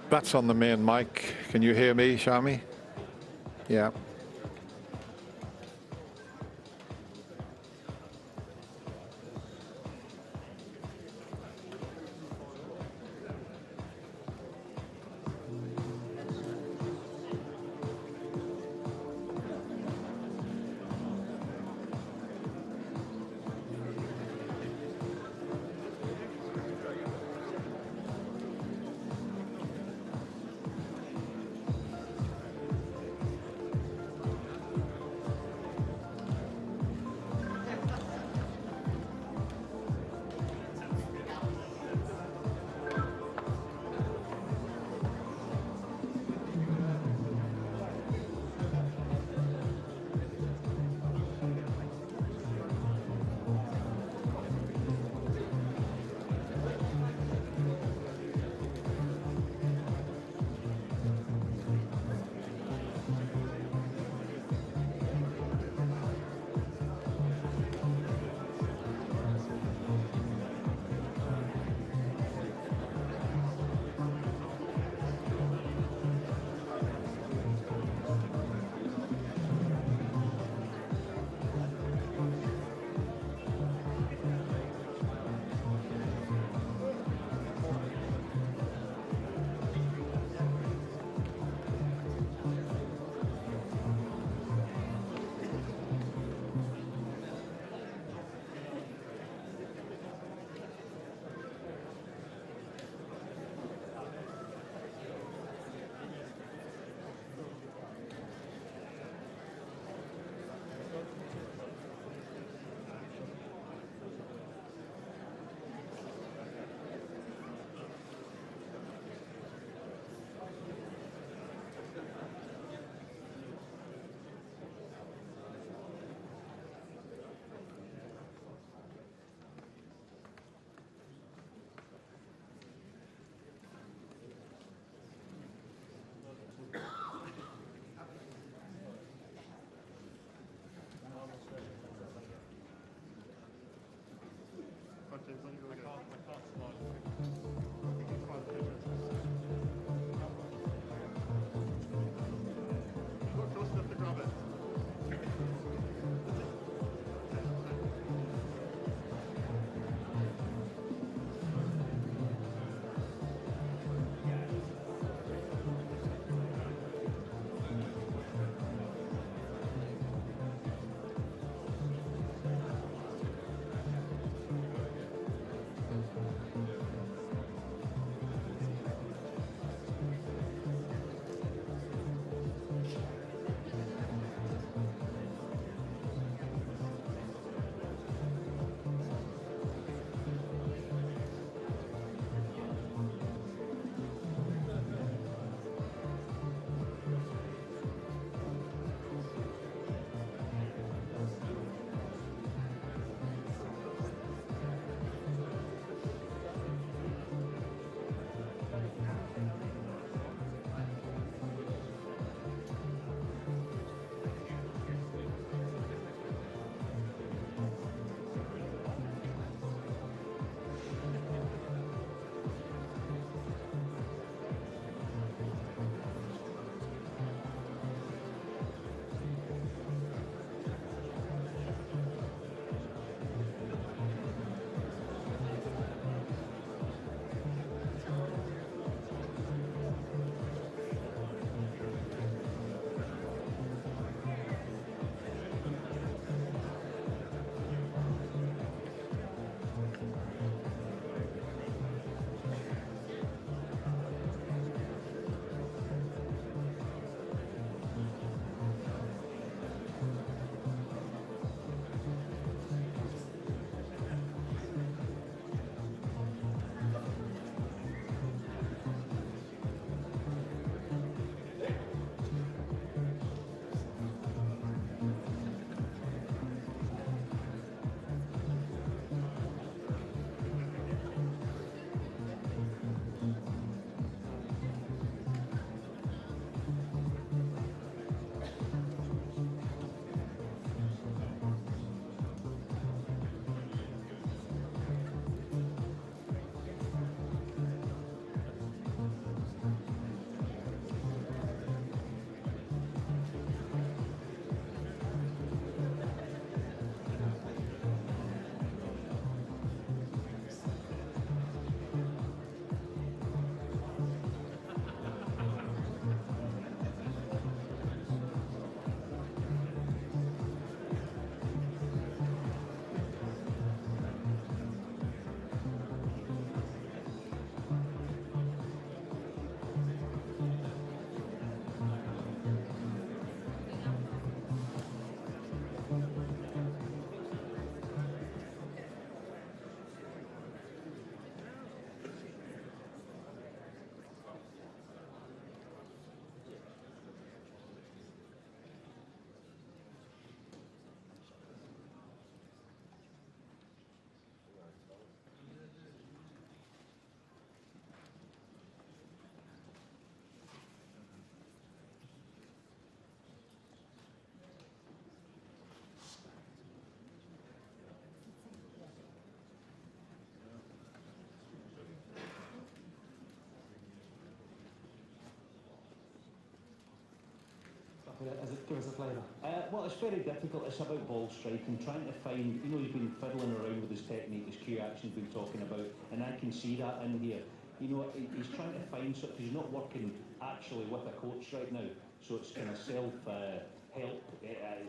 That's on the main mic. Can you hear me, Shami? Yeah. Give us a flavour. Well, it's very difficult. It's about ball striking, trying to find, you know, he's been fiddling around with his technique, his cue action he's been talking about, and I can see that in here. You know, he's trying to find something, he's not working actually with a coach right now, so it's kind of self-help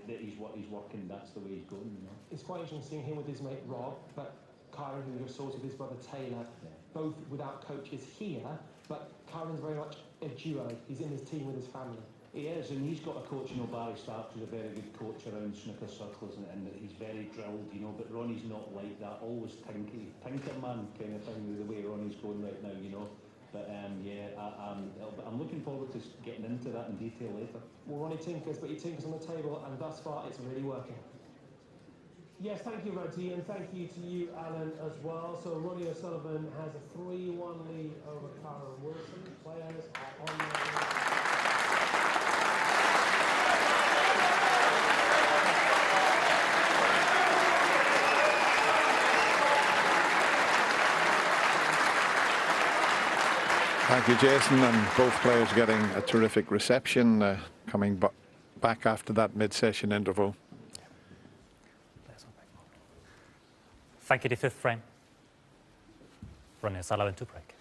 that he's working, that's the way he's going, you know. It's quite interesting seeing him with his mate Rob, but Kyren, who you've sorted, his brother Taylor, both without coaches here, but Kyren's very much a duo. He's in his team with his family. He is, and he's got a coach, you know, Barry Stark, who's a very good coach around snooker circles, and he's very drilled, you know, but Ronnie's not like that, always tinker man kind of thing, with the way Ronnie's going right now, you know. But yeah, I'm looking forward to getting into that in detail later. Well, Ronnie tinkers, but he tinkers on the table, and thus far it's really working. Yes, thank you, Roddy, and thank you to you, Alan, as well. So Ronnie O'Sullivan has a 3-1 lead over Kyren Wilson. Players are on their Thank you, Jason, and both players getting a terrific reception coming back after that mid-session interval. Thank you, the fifth frame. Ronnie O'Sullivan to break.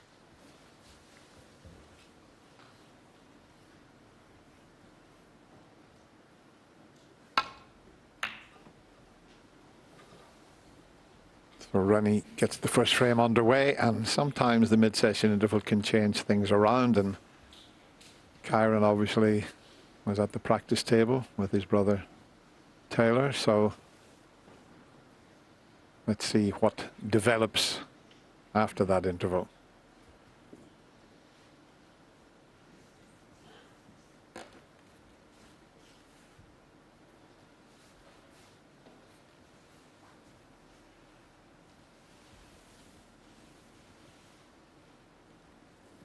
So Ronnie gets the first frame underway, and sometimes the mid-session interval can change things around, and Kyren obviously was at the practice table with his brother Taylor, so let's see what develops after that interval.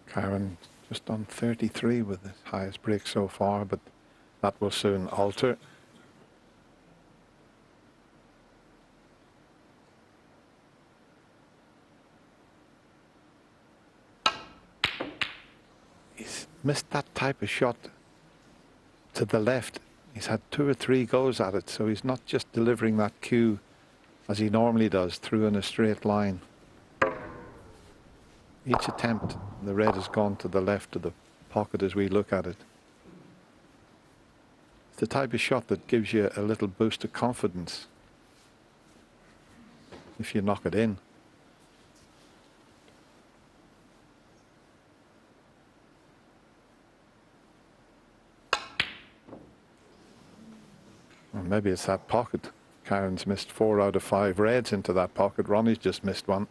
Kyren just on 33 with his highest break so far, but that will soon alter. He's missed that type of shot to the left. He's had 2 or 3 goes at it, so he's not just delivering that cue as he normally does through in a straight line. Each attempt, the red has gone to the left of the pocket as we look at it. It's the type of shot that gives you a little boost of confidence if you knock it in. Or maybe it's that pocket. Kyren's missed 4 out of 5 reds into that pocket. Ronnie's just missed one.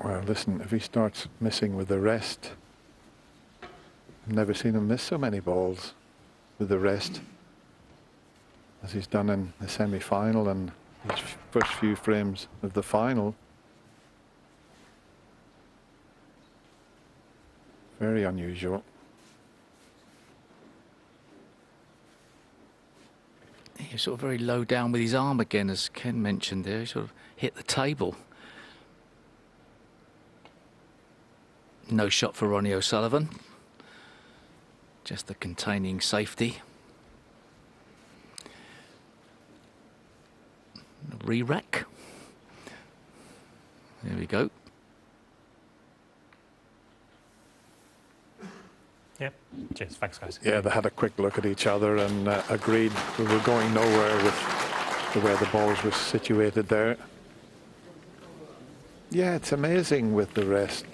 Well, listen, if he starts missing with the rest, I've never seen him miss so many balls with the rest as he's done in the semi-final and his first few frames of the final. Very unusual. He was sort of very low down with his arm again, as Ken mentioned there. He sort of hit the table. No shot for Ronnie O'Sullivan. Just the containing safety. Re-rack. There we go. Yep. Cheers. Thanks, guys. Yeah, they had a quick look at each other and agreed we were going nowhere with the way the balls were situated there. Yeah, it's amazing with the rest.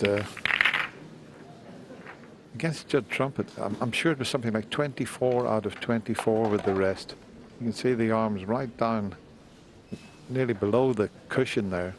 Against Judd Trumpet, I'm sure it was something like 24 out of 24 with the rest. You can see the arms right down, nearly below the cushion there.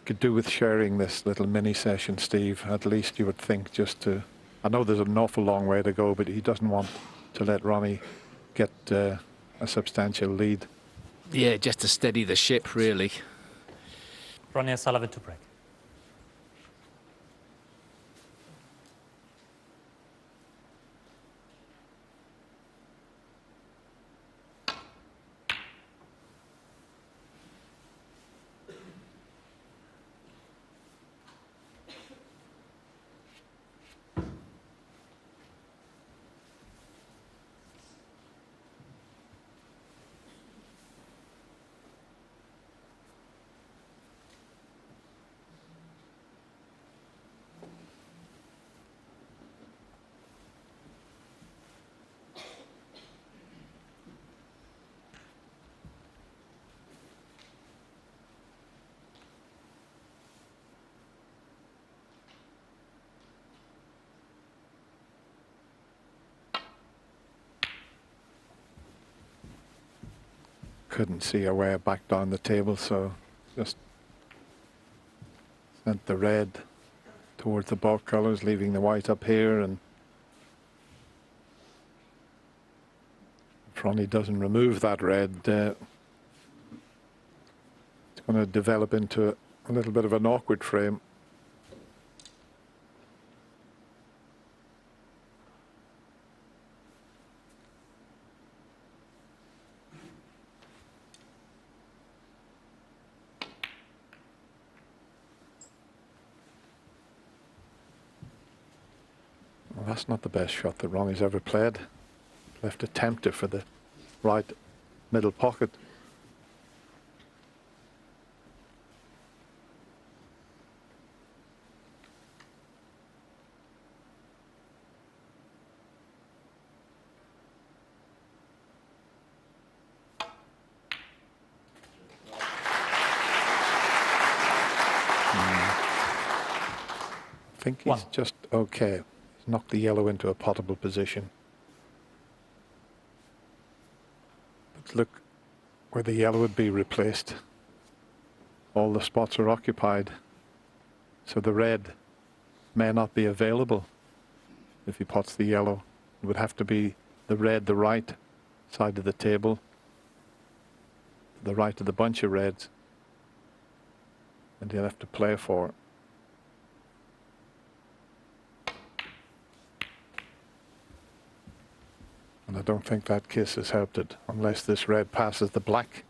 could do with sharing this little mini session, Steve. At least you would think, just to, I know there's an awful long way to go, but he doesn't want to let Ronnie get a substantial lead. Yeah, just to steady the ship, really. Ronnie O'Sullivan to break. Couldn't see a way back down the table, so just sent the red towards the baulk colours, leaving the white up here. And if Ronnie doesn't remove that red, it's going to develop into a little bit of an awkward frame. Well, that's not the best shot that Ronnie's ever played. Left a tempter for the right middle pocket. I think he's just okay. He's knocked the yellow into a potable position. But look where the yellow would be replaced. All the spots are occupied. So the red may not be available if he pots the yellow. It would have to be the red, the right side of the table, the right of the bunch of reds. And he'll have to play for. And I don't think that kiss has helped it, unless this red passes the black.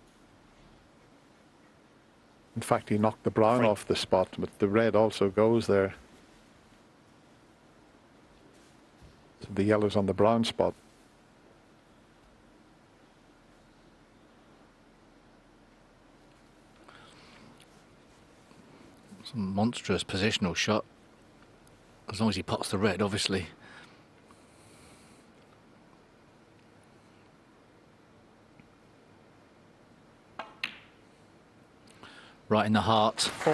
In fact, he knocked the brown off the spot, but the red also goes there. So the yellow's on the brown spot. Some monstrous positional shot. As long as he pots the red, obviously. Right in the heart. 4.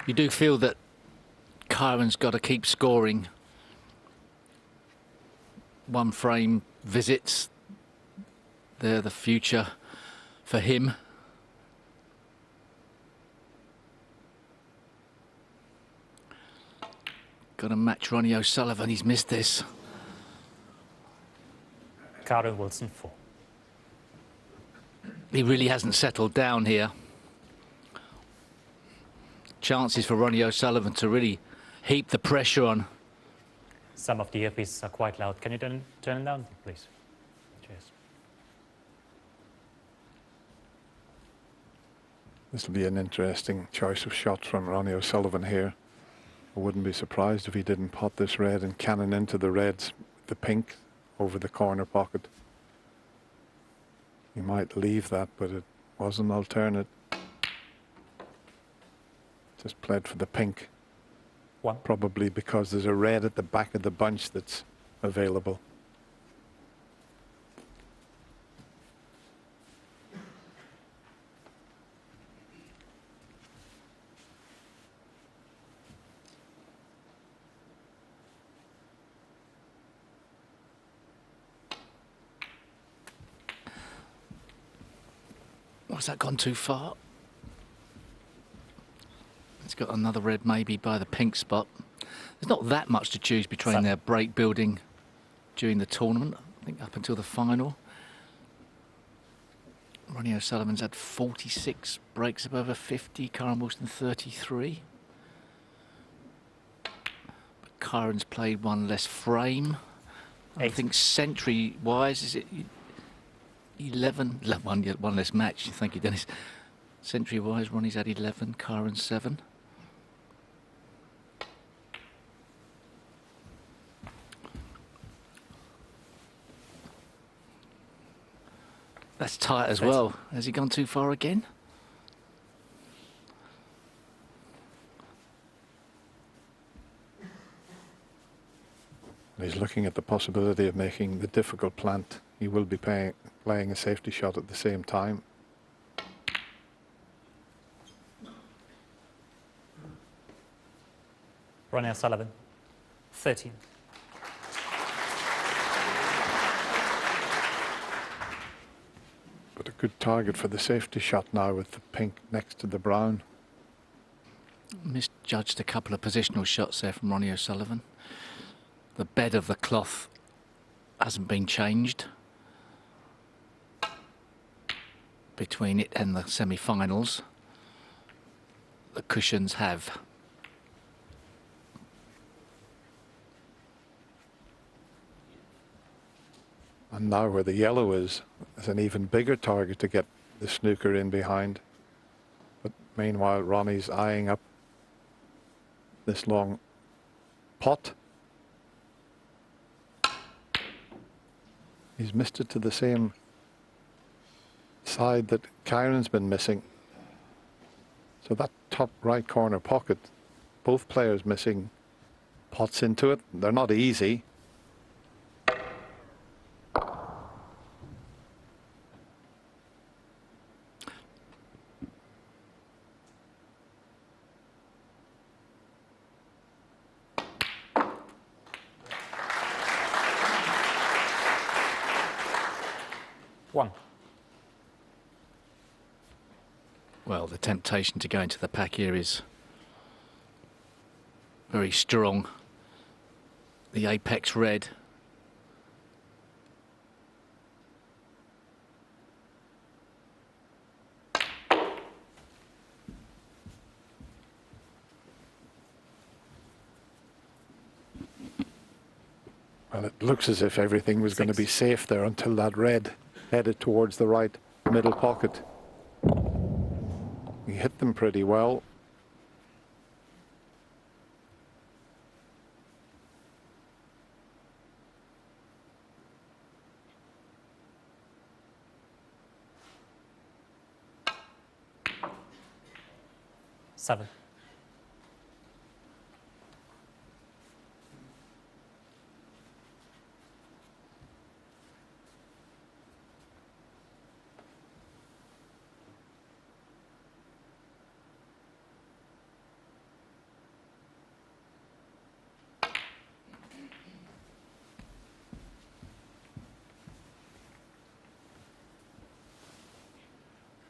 You do feel that Kyren's got to keep scoring. One frame visits. They're the future for him. Got to match Ronnie O'Sullivan. He's missed this. Kyren Wilson 4. He really hasn't settled down here. Chances for Ronnie O'Sullivan to really heap the pressure on. Some of the earpieces are quite loud. Can you turn them down, please? Cheers. This will be an interesting choice of shots from Ronnie O'Sullivan here. I wouldn't be surprised if he didn't pot this red and cannon into the reds, the pink over the corner pocket. He might leave that, but it was an alternate. Just played for the pink. 1. Probably because there's a red at the back of the bunch that's available. has that gone too far? It's got another red maybe by the pink spot. There's not that much to choose between their break building during the tournament, I think up until the final. Ronnie O'Sullivan's had 46 breaks above a 50, Kyren Wilson 33. But Kyren's played one less frame. I think century-wise, is it 11? One less match, thank you, Dennis. Century-wise, Ronnie's had 11, Kyren 7. That's tight as well. Has he gone too far again? He's looking at the possibility of making the difficult plant. He will be playing a safety shot at the same time. Ronnie O'Sullivan, 13. But a good target for the safety shot now with the pink next to the brown. Misjudged a couple of positional shots there from Ronnie O'Sullivan. The bed of the cloth hasn't been changed between it and the semi-finals. The cushions have. And now where the yellow is an even bigger target to get the snooker in behind. But meanwhile, Ronnie's eyeing up this long pot. He's missed it to the same side that Kyren's been missing. So that top right corner pocket, both players missing pots into it. They're not easy. Well, the temptation to go into the pack here is very strong. The apex red. Well, it looks as if everything was going to be safe there until that red headed towards the right middle pocket. He hit them pretty well. Seven.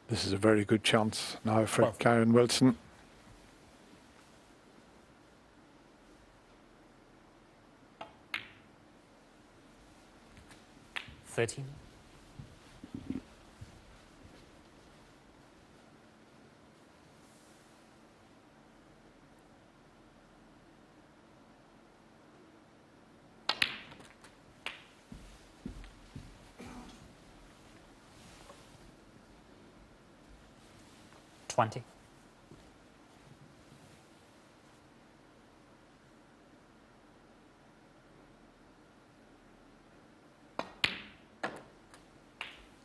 This is a very good chance now for Kyren Wilson. $13. $20.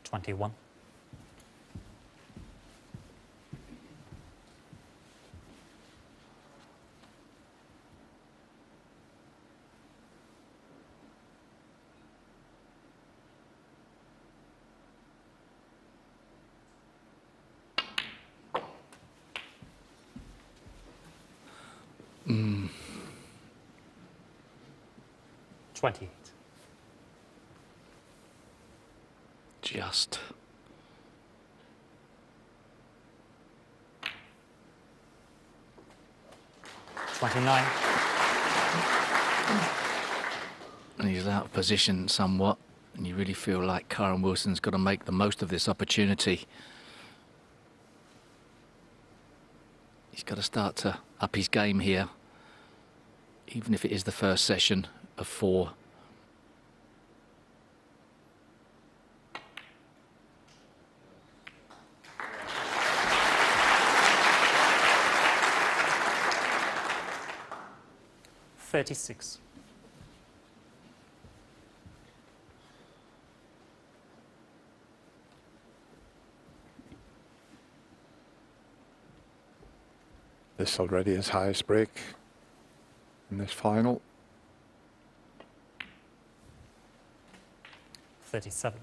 $21. Mm. 28. Just. 29. And he's out of position somewhat, and you really feel like Kyren Wilson's got to make the most of this opportunity. He's got to start to up his game here, even if it is the first session of 4. $36. This already his highest break in this final. 37.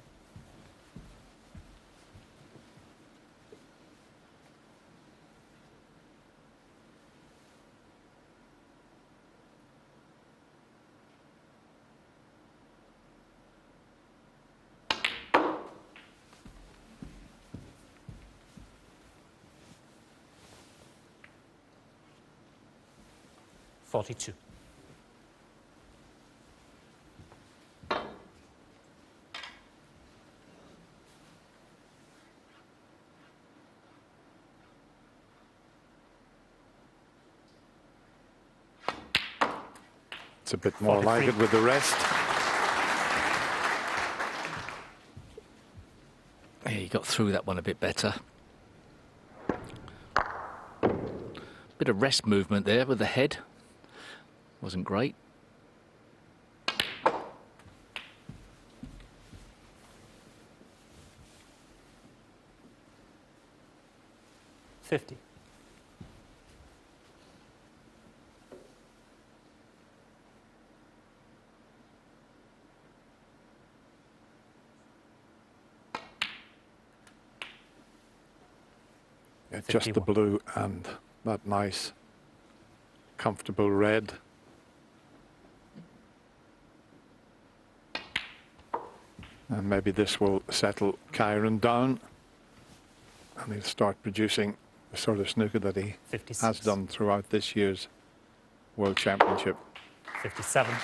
$42. It's a bit more 43. like it with the rest. Yeah, he got through that one a bit better. Bit of rest movement there with the head. Wasn't great. $50. Yeah, just the 51. blue and that nice, comfortable red. And maybe this will settle Kyren down, and he'll start producing the sort of snooker that he 56. has done throughout this year's World Championship. 57.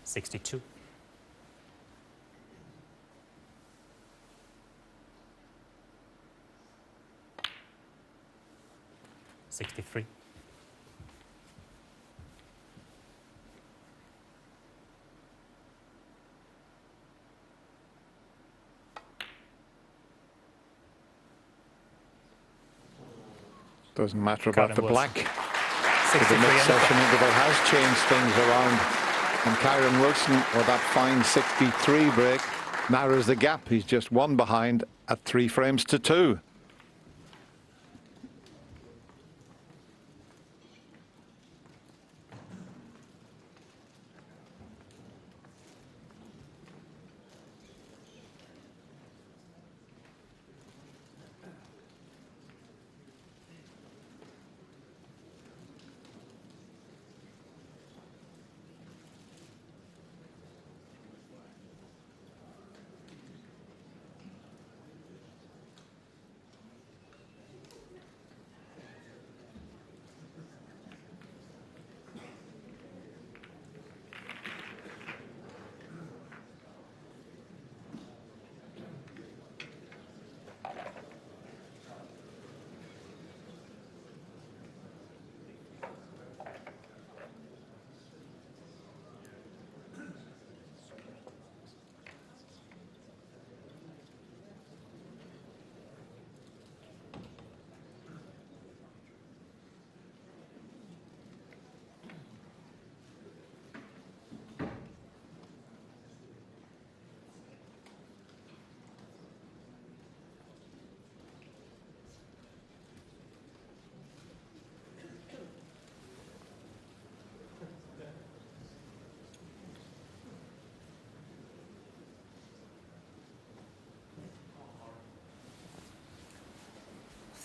$62. 63. Doesn't matter about Kyren the Wilson. black. 63 The mid-session and interval has changed things around. And Kyren Wilson, with that fine 63 break, narrows the gap. He's just 1 behind at 3 frames to 2.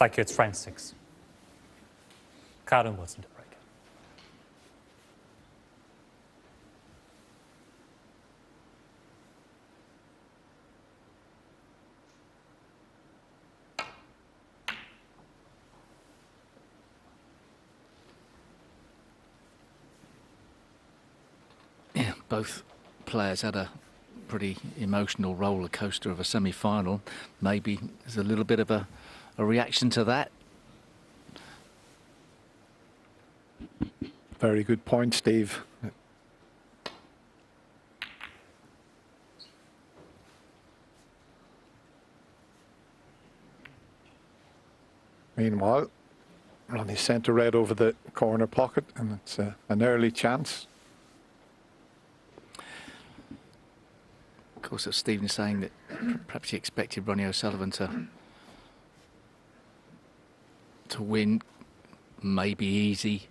Thank you. It's frame 6. Kyren was in the break. Yeah, both players had a pretty emotional roller coaster of a semi-final. Maybe there's a little bit of a reaction to that. Very good point, Steve. Meanwhile, Ronnie sent a red over the corner pocket, and it's an early chance. Of course, as Stephen's saying that perhaps he expected Ronnie O'Sullivan to win, maybe easy,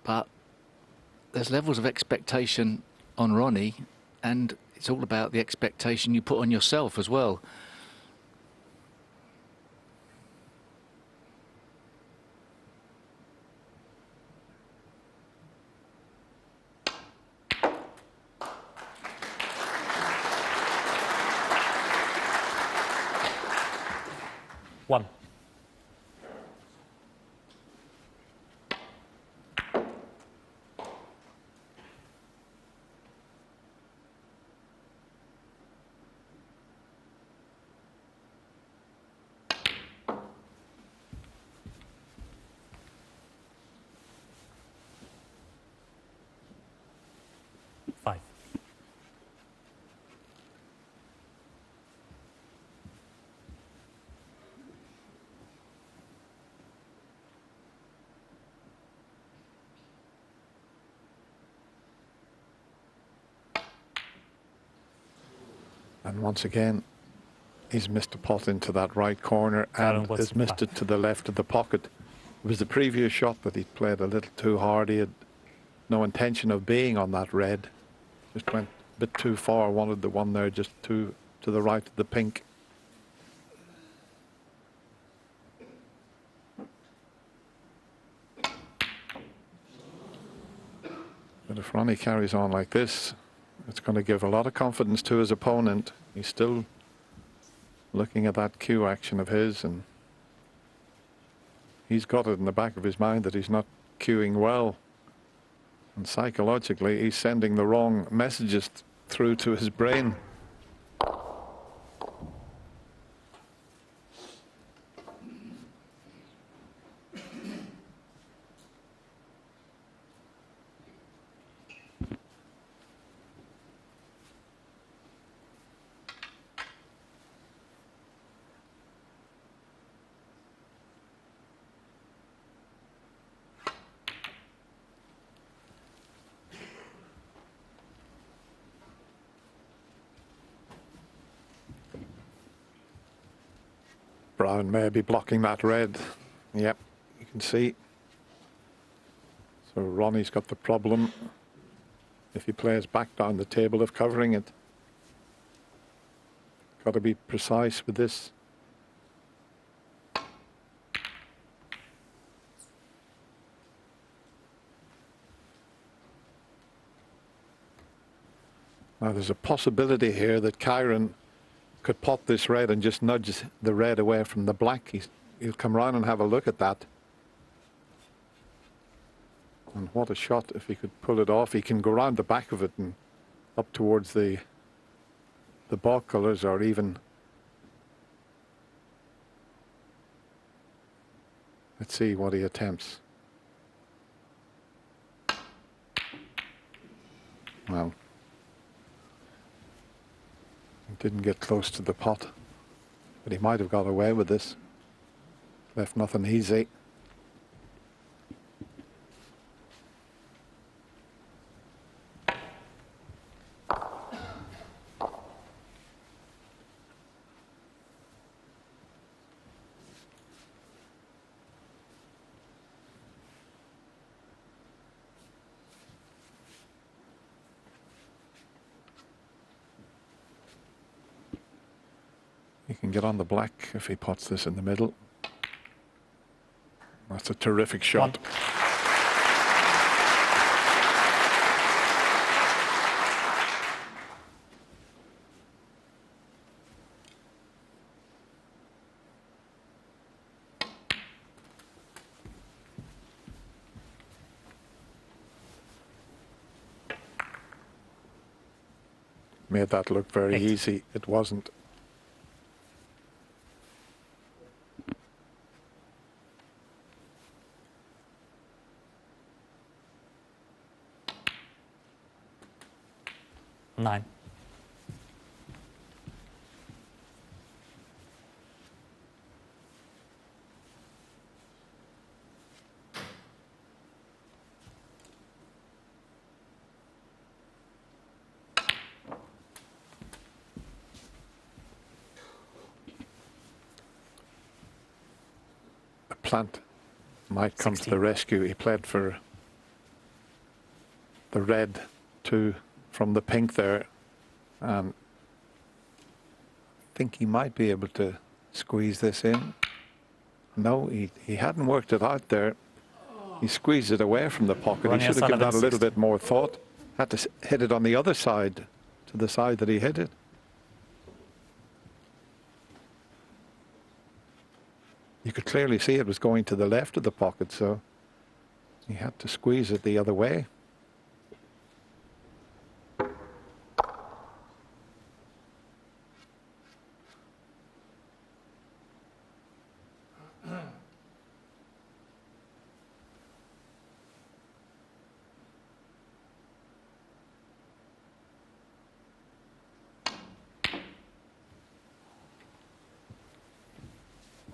but there's levels of expectation on Ronnie, and it's all about the expectation you put on yourself as well. One. Five. And once again, he's missed a pot into that right corner and has missed it to the left of the pocket. It was the previous shot that he played a little too hard. He had no intention of being on that red. Just went a bit too far. Wanted the one there just to the right of the pink. But if Ronnie carries on like this, it's going to give a lot of confidence to his opponent. He's still looking at that cue action of his, and he's got it in the back of his mind that he's not cueing well. And psychologically, he's sending the wrong messages through to his brain. Brown may be blocking that red. Yep, you can see. So Ronnie's got the problem, if he plays back down the table, of covering it. Got to be precise with this. Now there's a possibility here that Kyren could pot this red and just nudge the red away from the black. He'll come round and have a look at that. And what a shot if he could pull it off. He can go round the back of it and up towards the ball colours, or even, let's see what he attempts. Well, didn't get close to the pot, but he might have got away with this. Left nothing easy. He can get on the black if he pots this in the middle. That's a terrific shot. Made that look very easy. It wasn't. Nine. Plant might come 16. to the rescue. He played for the red two from the pink there. I think he might be able to squeeze this in. No, he hadn't worked it out there. He squeezed it away from the pocket. Ronnie He should have given that a little 16. bit more thought. Had to hit it on the other side, to the side that he hit it. You could clearly see it was going to the left of the pocket, so he had to squeeze it the other way.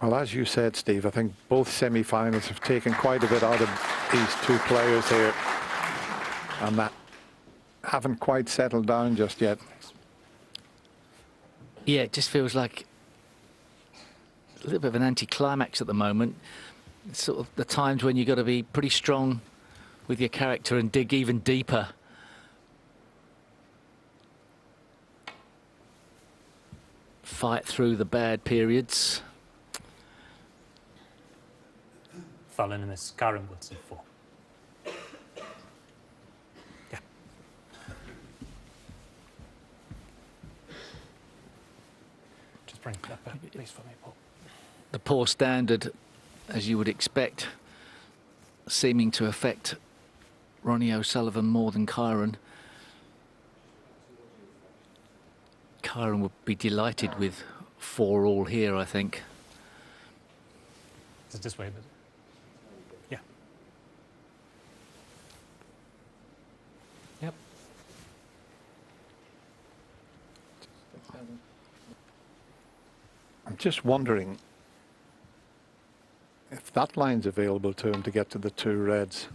Well, as you said, Steve, I think both semi-finals have taken quite a bit out of these two players here, and that haven't quite settled down just yet. Yeah, it just feels like a little bit of an anticlimax at the moment. It's sort of the times when you've got to be pretty strong with your character and dig even deeper. Fight through the bad periods. Fallon and Miss Kyren Woodson 4. Yeah. Just bring that back, please, for me, Paul. The poor standard, as you would expect, seeming to affect Ronnie O'Sullivan more than Kyren. Kyren would be delighted with 4-all here, I think. Is it this way? But yeah. Yep. I'm just wondering if that line's available to him to get to the two reds.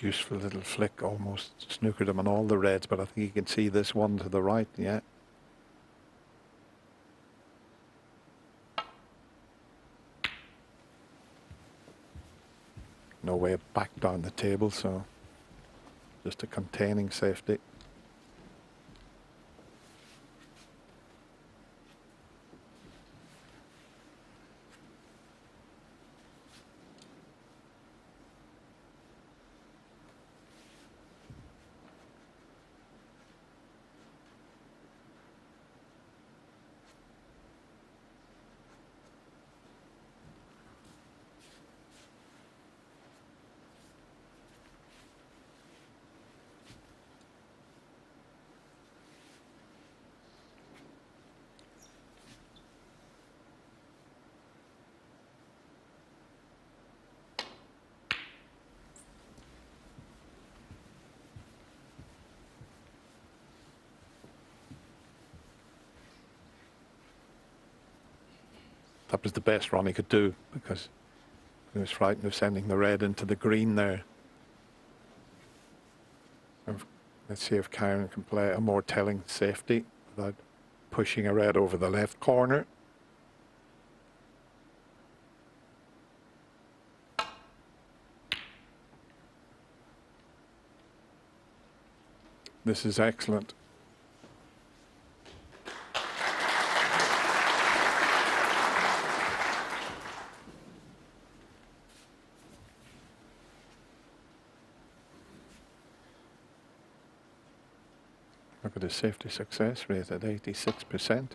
Useful little flick, almost snookered him on all the reds, but I think you can see this one to the right, yeah. No way back down the table, so just a containing safety. that was the best Ronnie could do, because he was frightened of sending the red into the green there. Let's see if Kyren can play a more telling safety without pushing a red over the left corner. This is excellent. Look at his safety success rate at 86%.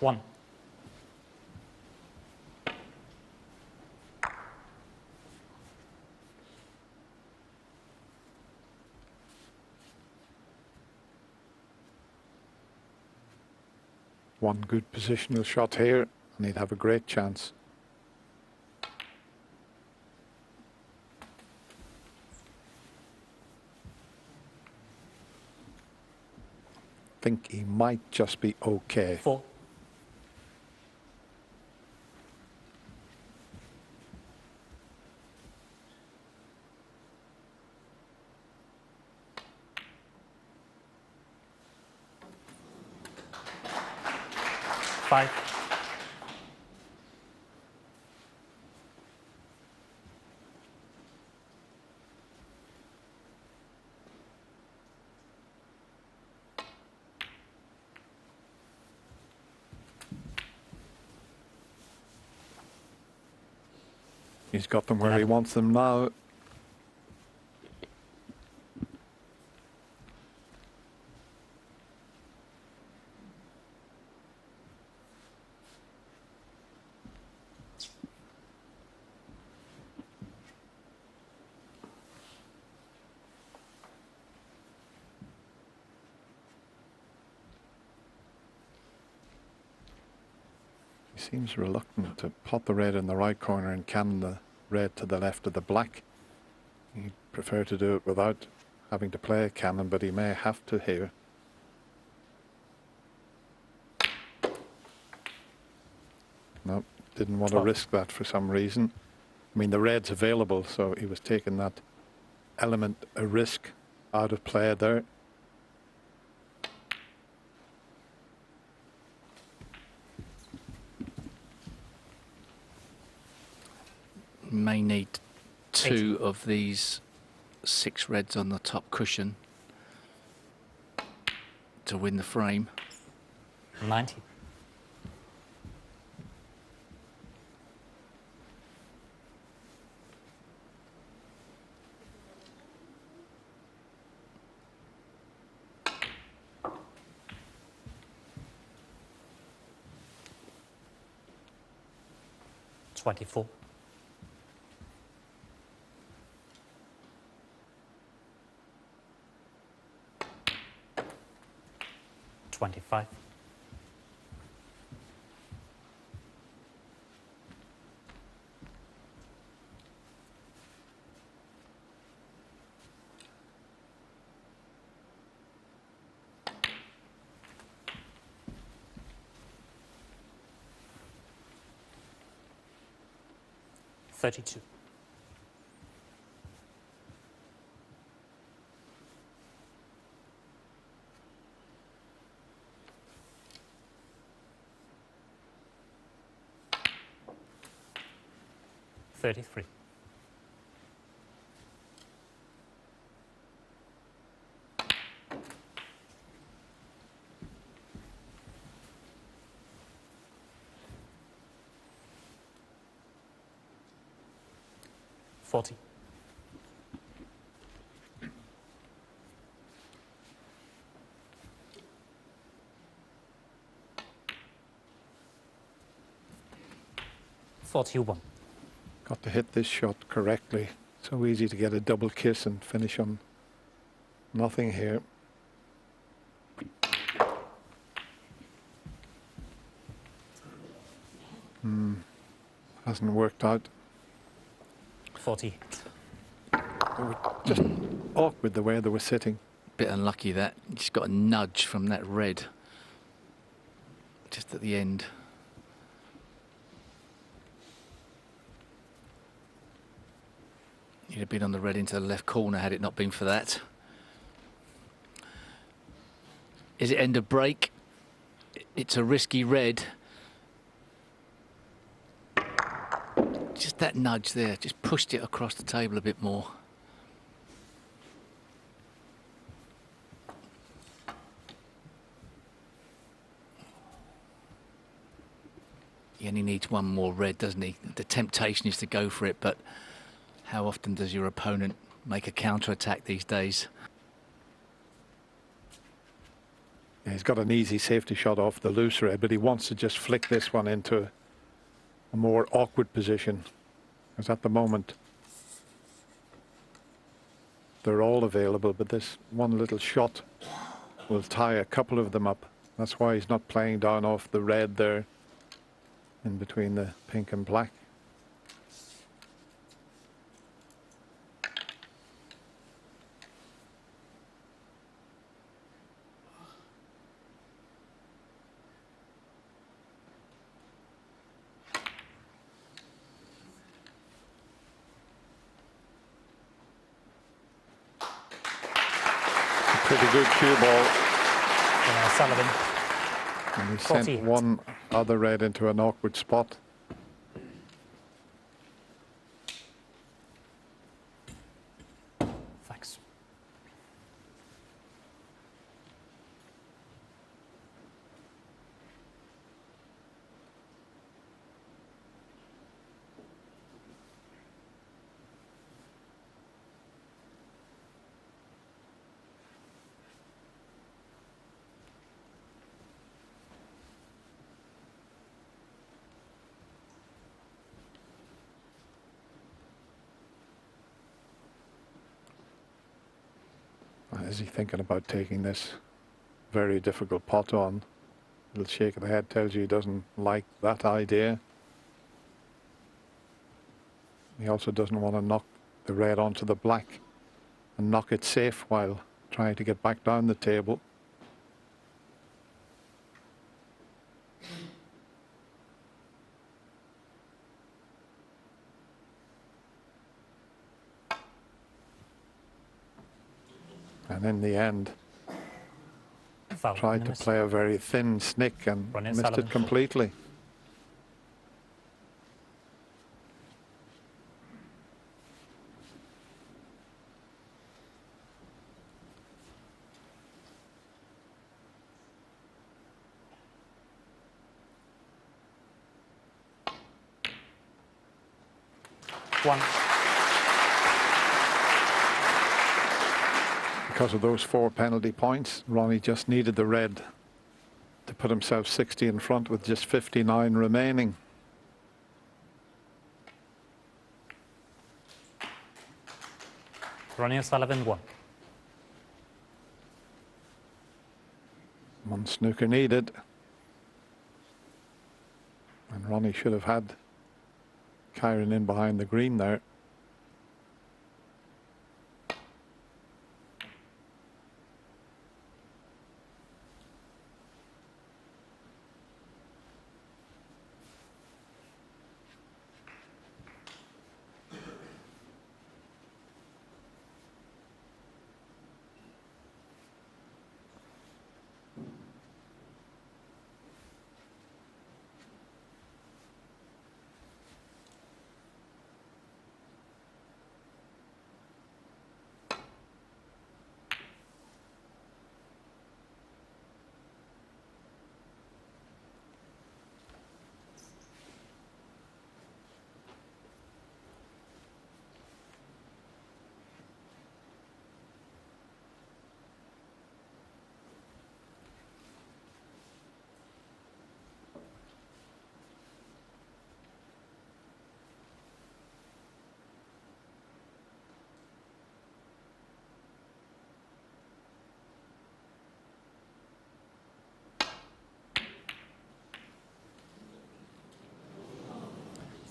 One. One good positional shot here, and he'd have a great chance. Think he might just be okay. 4. Five. He's got them where he wants them now. He seems reluctant to pot the red in the right corner and cannon the red to the left of the black. He'd prefer to do it without having to play a cannon, but he may have to here. No, didn't want to risk that for some reason. I mean, the red's available, so he was taking that element, a risk, out of play there. May need 2 of these 6 reds on the top cushion to win the frame. 90. $24. 25. 32. 33. $40. 41. Got to hit this shot correctly. So easy to get a double kiss and finish on nothing here. Hasn't worked out. 48. They were just awkward the way they were sitting. Bit unlucky that. Just got a nudge from that red. Just at the end. You'd have been on the red into the left corner had it not been for that. Is it end of break? It's a risky red. Just that nudge there, just pushed it across the table a bit more. He only needs one more red, doesn't he? The temptation is to go for it, but how often does your opponent make a counter-attack these days? Yeah, he's got an easy safety shot off the loose red, but he wants to just flick this one into a more awkward position. Because at the moment, they're all available, but this one little shot will tie a couple of them up. That's why he's not playing down off the red there in between the pink and black. Pretty good cue ball. Sullivan. And he 48. sent one other red into an awkward spot. Thanks. Is he thinking about taking this very difficult pot on? A little shake of the head tells you he doesn't like that idea. He also doesn't want to knock the red onto the black and knock it safe while trying to get back down the table. And in the end, Foul. tried to play a very thin snick and Ronnie missed Sullivan. it completely. One. Because of those 4 penalty points, Ronnie just needed the red to put himself 60 in front with just 59 remaining. Ronnie Sullivan 1. One snooker needed. And Ronnie should have had Kyren in behind the green there.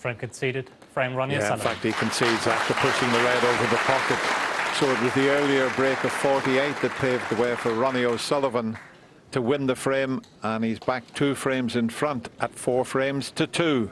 Frank conceded. Frame Ronnie Yeah, in O'Sullivan. fact, he concedes after pushing the red over the pocket. So it was the earlier break of 48 that paved the way for Ronnie O'Sullivan to win the frame, and he's back 2 frames in front at 4 frames to 2.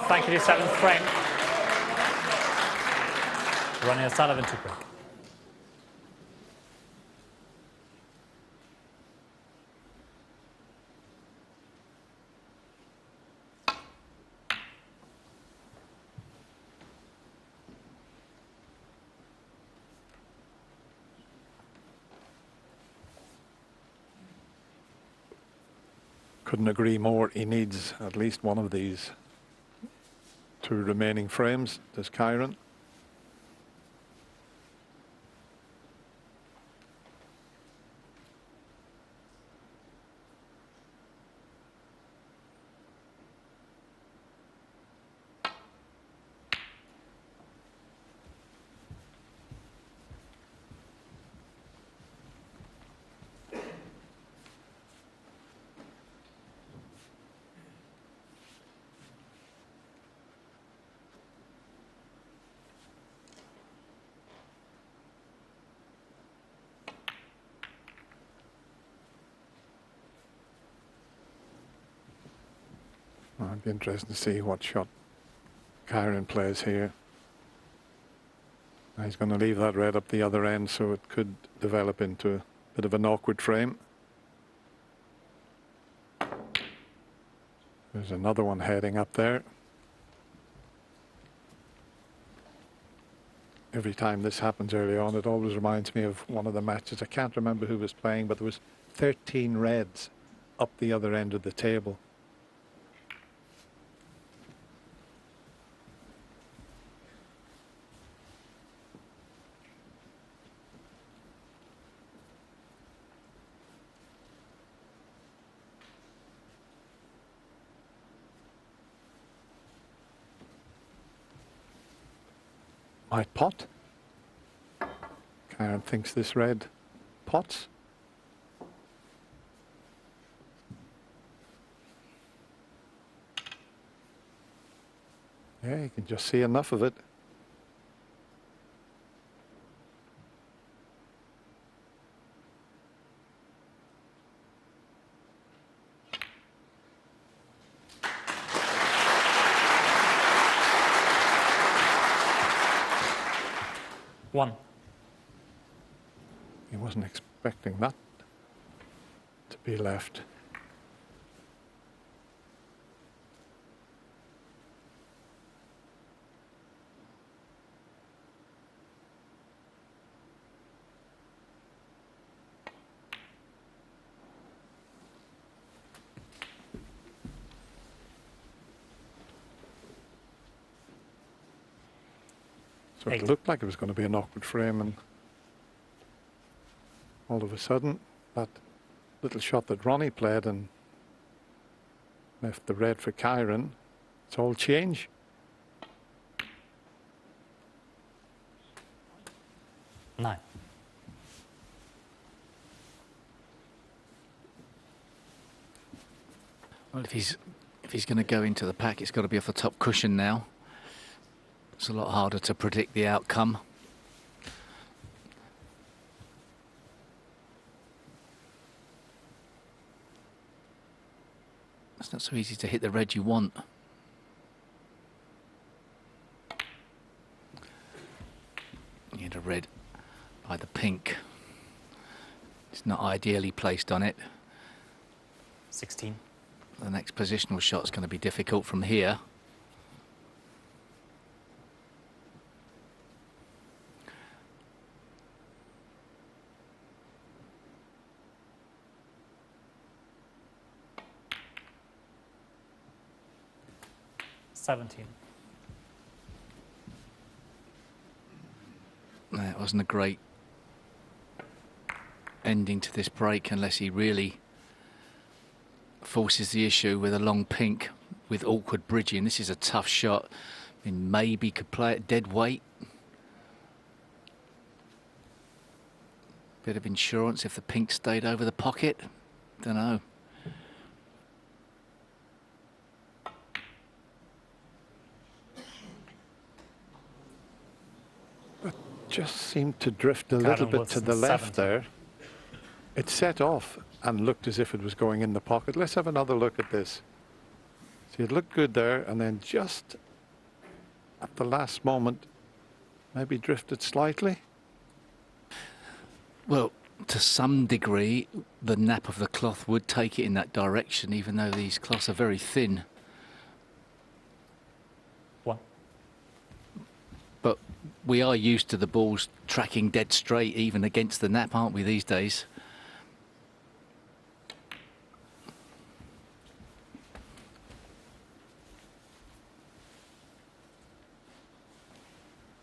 Thank you to 7th frame. Ronnie O'Sullivan to break. Couldn't agree more. He needs at least one of these 2 remaining frames. Does Kyren? It'd be interesting to see what shot Kyren plays here. He's going to leave that red up the other end, so it could develop into a bit of an awkward frame. There's another one heading up there. Every time this happens early on, it always reminds me of one of the matches. I can't remember who was playing, but there was 13 reds up the other end of the table. Might pot. Kyren thinks this red pots. Yeah, you can just see enough of it. One. He wasn't expecting that to be left. So it looked like it was going to be an awkward frame, and all of a sudden that little shot that Ronnie played and left the red for Kyren, it's all change. Nine. Well, if he's going to go into the pack, it's got to be off the top cushion now. It's a lot harder to predict the outcome. It's not so easy to hit the red you want. You hit a red by the pink. It's not ideally placed on it. 16. The next positional shot is going to be difficult from here. It wasn't a great ending to this break unless he really forces the issue with a long pink with awkward bridging. This is a tough shot. I mean, maybe could play it dead weight. Bit of insurance if the pink stayed over the pocket. Don't know. Just seemed to drift a little bit to the left there. It set off and looked as if it was going in the pocket. Let's have another look at this. See, it looked good there, and then just at the last moment, maybe drifted slightly. Well, to some degree, the nap of the cloth would take it in that direction, even though these cloths are very thin. One. But we are used to the balls tracking dead straight, even against the nap, aren't we, these days?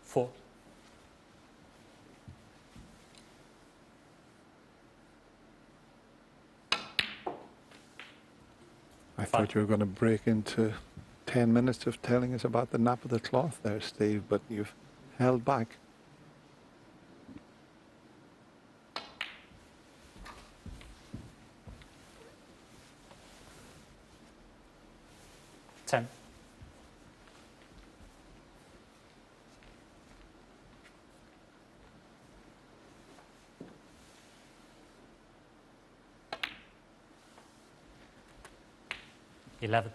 Four. I thought you were going to break into 10 minutes of telling us about the nap of the cloth there, Steve, but you've held back. Ten. Eleven.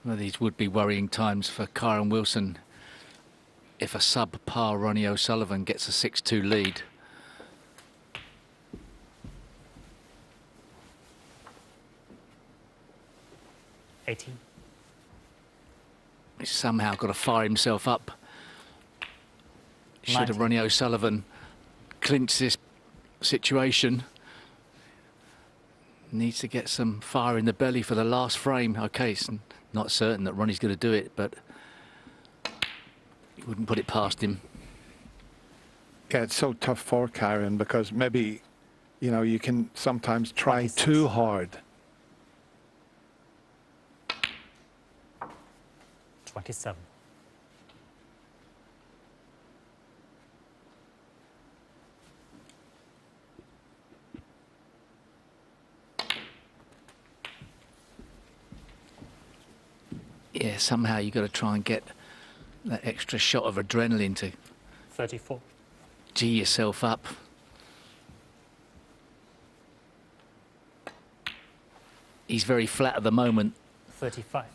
Well, these would be worrying times for Kyren Wilson if a sub-par Ronnie O'Sullivan gets a 6-2 lead. He's somehow got to fire himself up. Should have Ronnie O'Sullivan clinched this situation. Needs to get some fire in the belly for the last frame. Okay, it's not certain that Ronnie's going to do it, but he wouldn't put it past him. Yeah, it's so tough for Kyren because maybe, you know, you can sometimes try too hard. 27. Yeah, somehow you've got to try and get that extra shot of adrenaline to 34. gee yourself up. He's very flat at the moment. 35.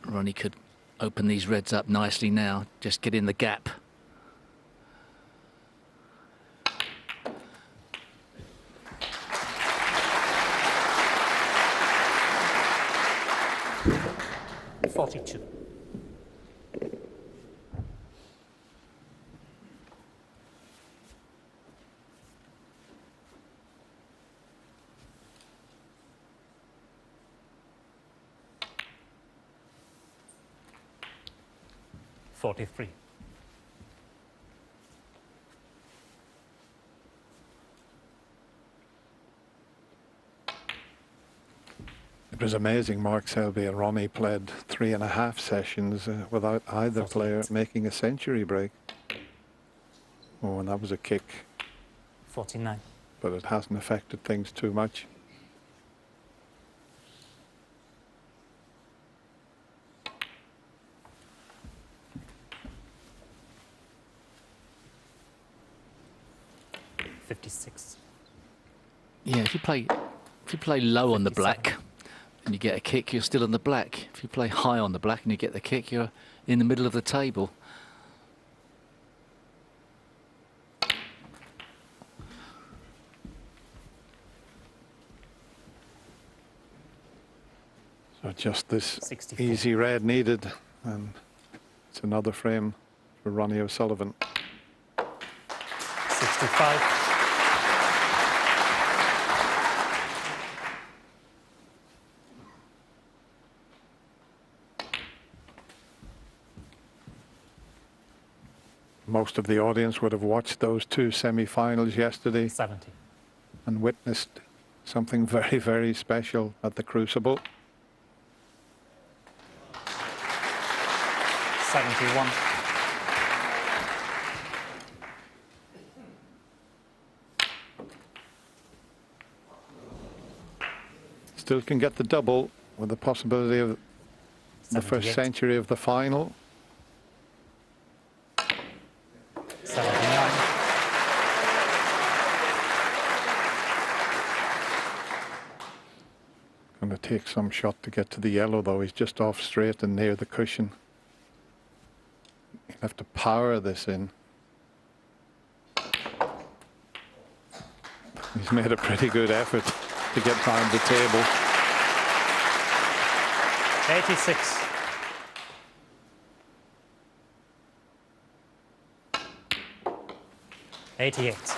Ronnie could open these reds up nicely now, just get in the gap. $42. $43. It was amazing. Marcel and Ronnie played 3.5 sessions without either player making a century break. Oh, and that was a kick. 49. But it hasn't affected things too much. $56. Yeah, if you play low on the black and you get a kick, you're still on the black. If you play high on the black and you get the kick, you're in the middle of the table. So just this 64. easy red needed, and it's another frame for Ronnie O'Sullivan. 65. Most of the audience would have watched those 2 semi-finals yesterday 70. and witnessed something very, very special at the Crucible. 71. Still can get the double with the possibility of the first 78. century of the final. 79. Going to take some shot to get to the yellow, though. He's just off straight and near the cushion. He'll have to power this in. He's made a pretty good effort to get behind the table. 86. $88.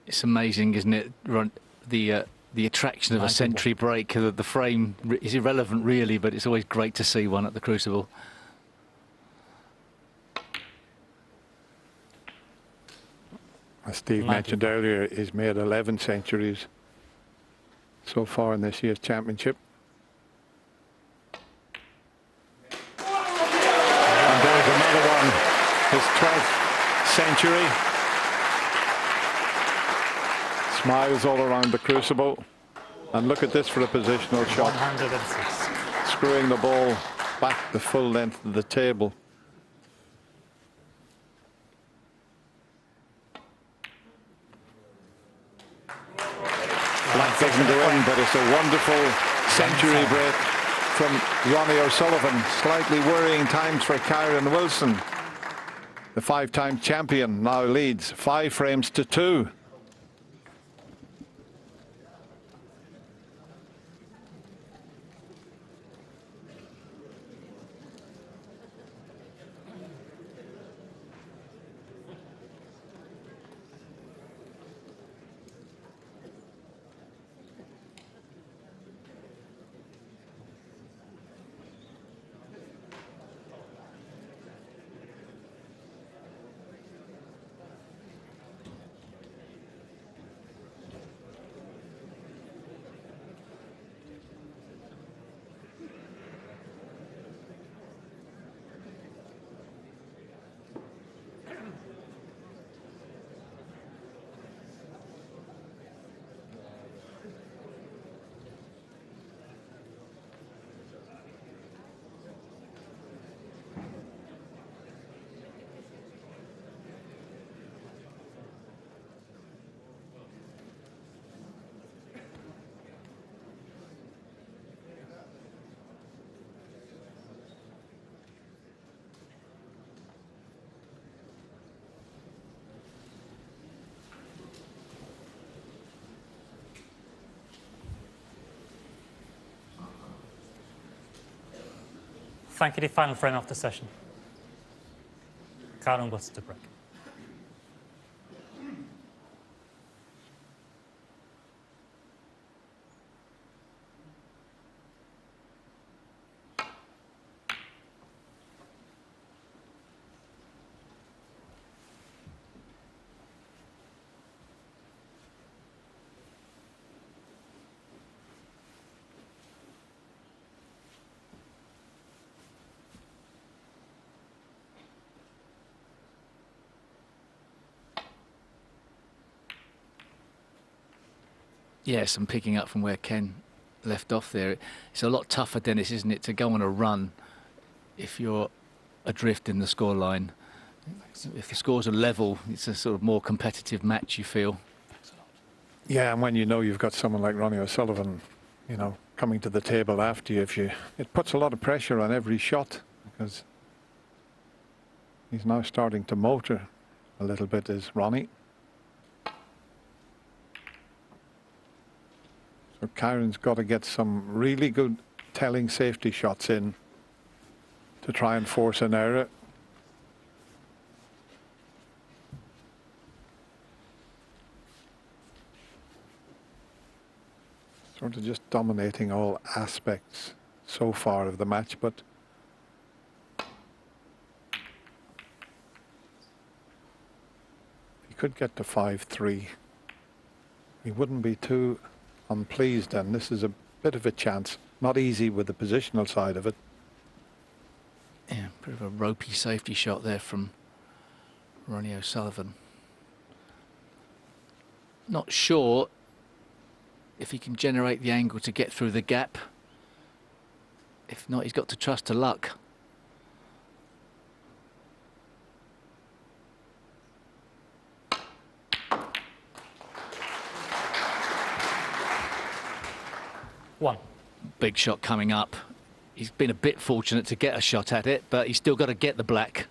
It's amazing, isn't it? The attraction of a 91. century break. The frame is irrelevant, really, but it's always great to see one at the Crucible. As Steve 91. mentioned earlier, he's made 11 centuries so far in this year's championship. And there's another one, his 12th century. Smiles all around the Crucible. And look at this for a positional shot. 106. Screwing the ball back the full length of the table. Black doesn't go in, but it's a wonderful century break from Ronnie O'Sullivan. Slightly worrying times for Kyren Wilson. The 5-time champion now leads 5 frames to 2. Thank you. The final frame of the session. Kyren goes to break. Yes, and picking up from where Ken left off there, it's a lot tougher, Dennis, isn't it, to go on a run if you're adrift in the scoreline. If the scores are level, it's a sort of more competitive match, you feel. Yeah, and when you know you've got someone like Ronnie O'Sullivan, you know, coming to the table after you, it puts a lot of pressure on every shot, because he's now starting to motor a little bit, is Ronnie. So Kyren's got to get some really good telling safety shots in to try and force an error. Sort of just dominating all aspects so far of the match, but he could get to 5-3. He wouldn't be too unpleased, and this is a bit of a chance. Not easy with the positional side of it. Yeah, bit of a ropey safety shot there from Ronnie O'Sullivan. Not sure if he can generate the angle to get through the gap. If not, he's got to trust to luck. One. Big shot coming up. He's been a bit fortunate to get a shot at it, but he's still got to get the black.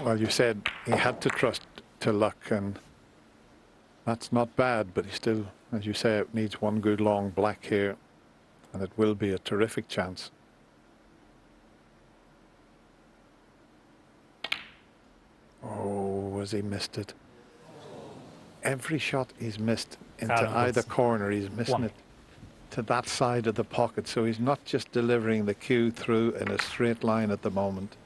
Well, you said he had to trust to luck, and that's not bad, but he still, as you say, it needs one good long black here, and it will be a terrific chance. Oh, has he missed it? Every shot he's missed into either corner, he's missing it to that side of the pocket, so he's not just delivering the cue through in a straight line at the moment.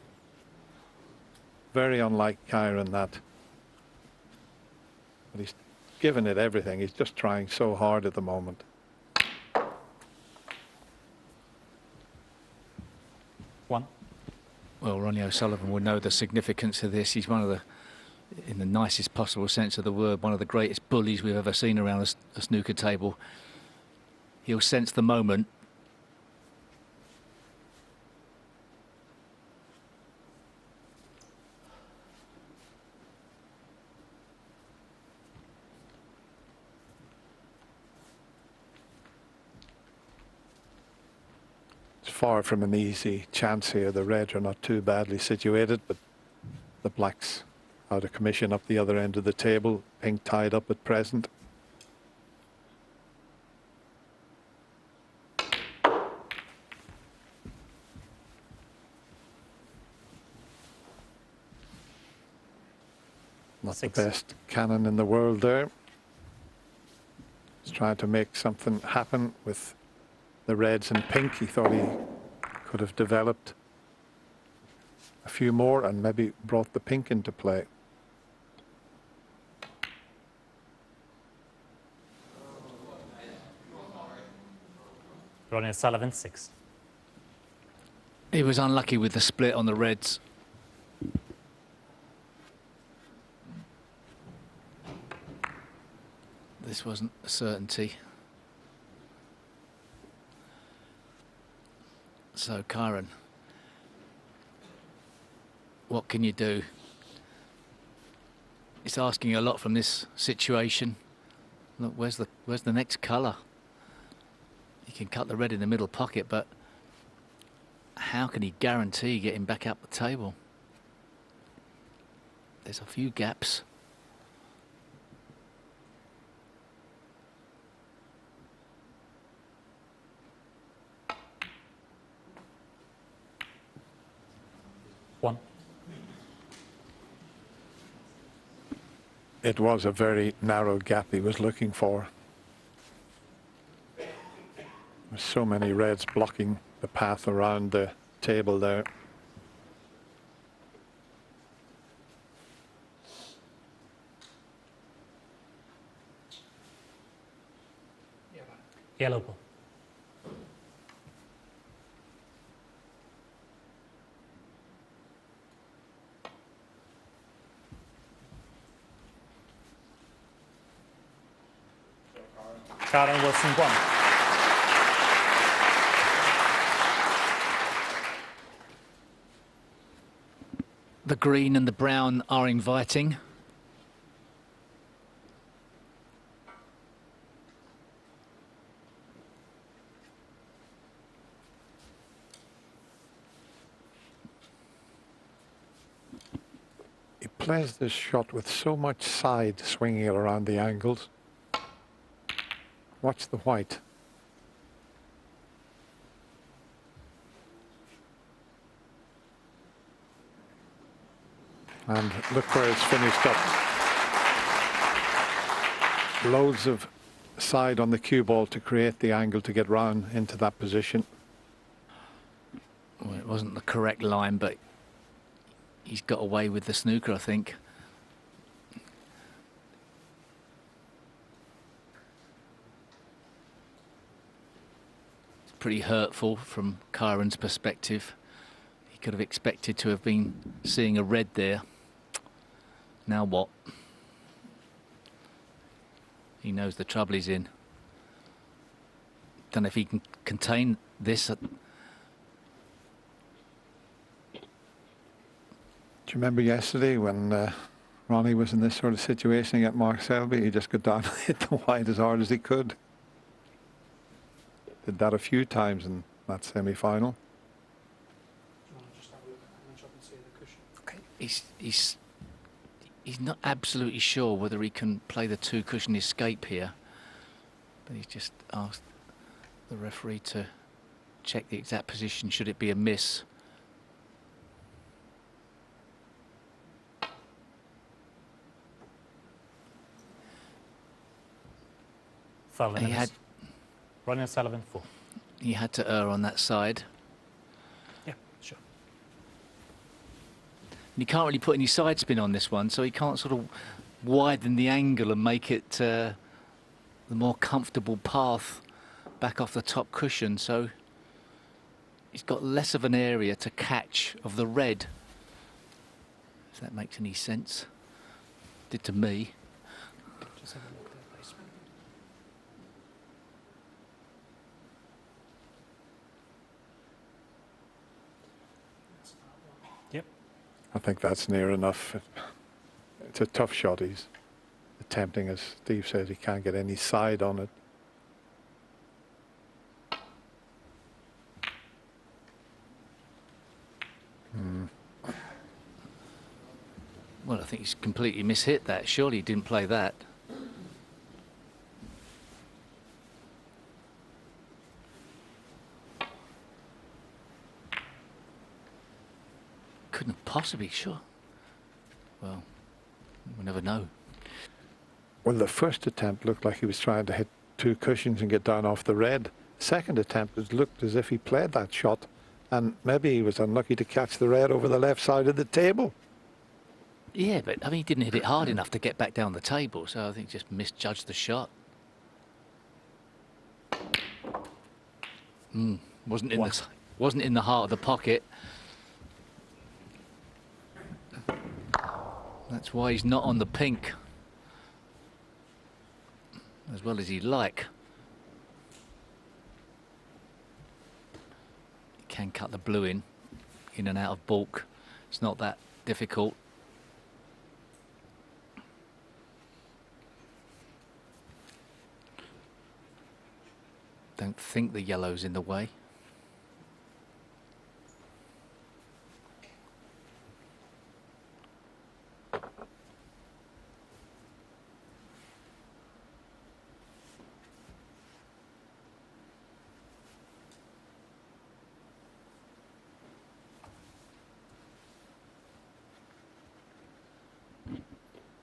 Very unlike Kyren, that. But he's given it everything. He's just trying so hard at the moment. One. Well, Ronnie O'Sullivan will know the significance of this. He's one of the, in the nicest possible sense of the word, one of the greatest bullies we've ever seen around a snooker table. He'll sense the moment. It's far from an easy chance here. The Reds are not too badly situated, but the Blacks out of commission up the other end of the table. Pink tied up at present. Not the best cannon in the world there. He's trying to make something happen with the Reds and Pink. He thought he could have developed a few more and maybe brought the Pink into play. Ronnie O'Sullivan, 6. He was unlucky with the split on the Reds. This wasn't a certainty. So, Kyren, what can you do? It's asking a lot from this situation. Look, where's the next colour? He can cut the red in the middle pocket, but how can he guarantee getting back up the table? There's a few gaps. it was a very narrow gap he was looking for. There's so many reds blocking the path around the table there. Yellow ball. Kyren Wilson 1. The green and the brown are inviting. He plays this shot with so much side swinging it around the angles. Watch the white. And look where it's finished up. Loads of side on the cue ball to create the angle to get round into that position. Well, it wasn't the correct line, but he's got away with the snooker, I think. It's pretty hurtful from Kyren's perspective. He could have expected to have been seeing a red there. Now what? He knows the trouble he's in. Don't know if he can contain this. Do you remember yesterday when Ronnie was in this sort of situation against Marcel? He just got down and hit the white as hard as he could. Did that a few times in that semi-final. Okay. He's not absolutely sure whether he can play the two cushion escape here, but he's just asked the referee to check the exact position should it be a miss. He had Ronnie Sullivan 4. He had to err on that side. Yeah, sure. And he can't really put any side spin on this one, so he can't sort of widen the angle and make it the more comfortable path back off the top cushion. So he's got less of an area to catch of the red, if that makes any sense. Did to me. Just have a look there, please. Yep. I think that's near enough. It's a tough shot. He's attempting, as Steve says, he can't get any side on it. Well, I think he's completely mishit that. Surely he didn't play that. Couldn't have possibly, sure. Well, we'll never know. Well, the first attempt looked like he was trying to hit two cushions and get down off the red. Second attempt, it looked as if he played that shot, and maybe he was unlucky to catch the red over the left side of the table. Yeah, but I mean, he didn't hit it hard enough to get back down the table, so I think just misjudged the shot. Wasn't in the heart of the pocket. That's why he's not on the pink as well as he'd like. He can cut the blue in and out of baulk. It's not that difficult. Don't think the yellow's in the way.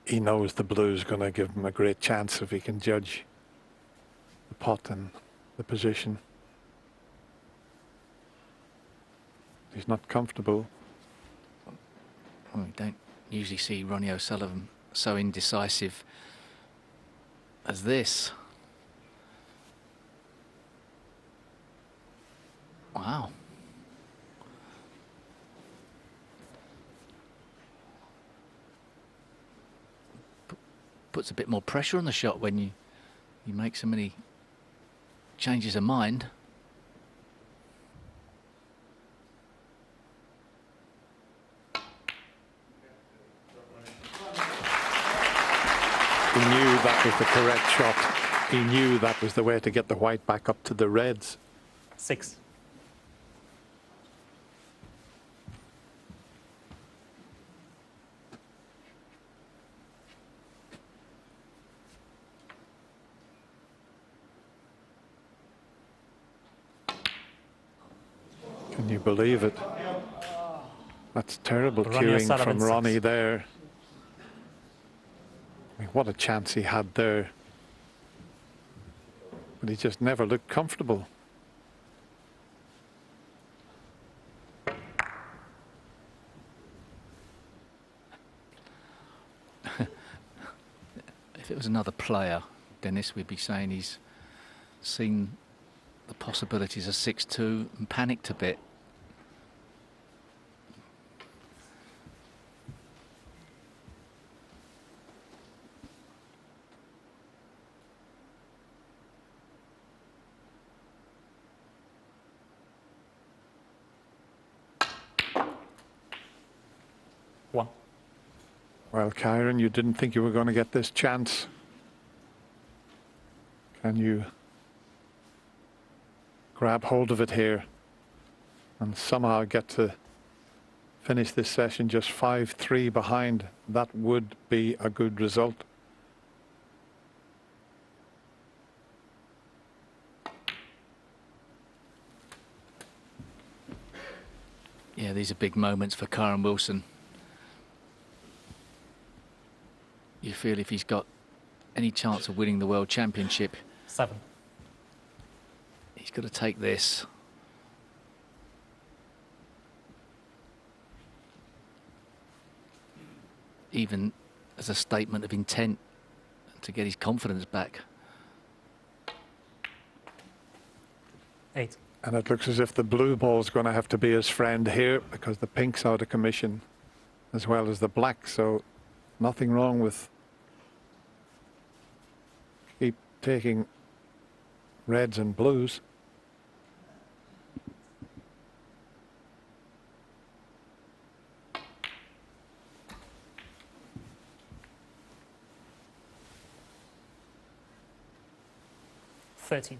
he knows the blue's going to give him a great chance if he can judge the pot and the position. He's not comfortable. Well, we don't usually see Ronnie O'Sullivan so indecisive as this. Wow. Puts a bit more pressure on the shot when you make so many changes of mind. He knew that was the correct shot. He knew that was the way to get the white back up to the reds. 6. Can you believe it? That's terrible Ronnie cueing O'Sullivan, from Ronnie 6. there. I mean, what a chance he had there. But he just never looked comfortable. If it was another player, Dennis, we'd be saying he's seen the possibilities of 6-2 and panicked a bit. Well, Kyren, you didn't think you were going to get this chance. Can you grab hold of it here and somehow get to finish this session just 5-3 behind? That would be a good result. Yeah, these are big moments for Kyren Wilson. You feel if he's got any chance of winning the World Championship, 7. he's got to take this. Even as a statement of intent to get his confidence back. 8. And it looks as if the blue ball is going to have to be his friend here because the pink's out of commission as well as the black. So nothing wrong with keep taking reds and blues. $13.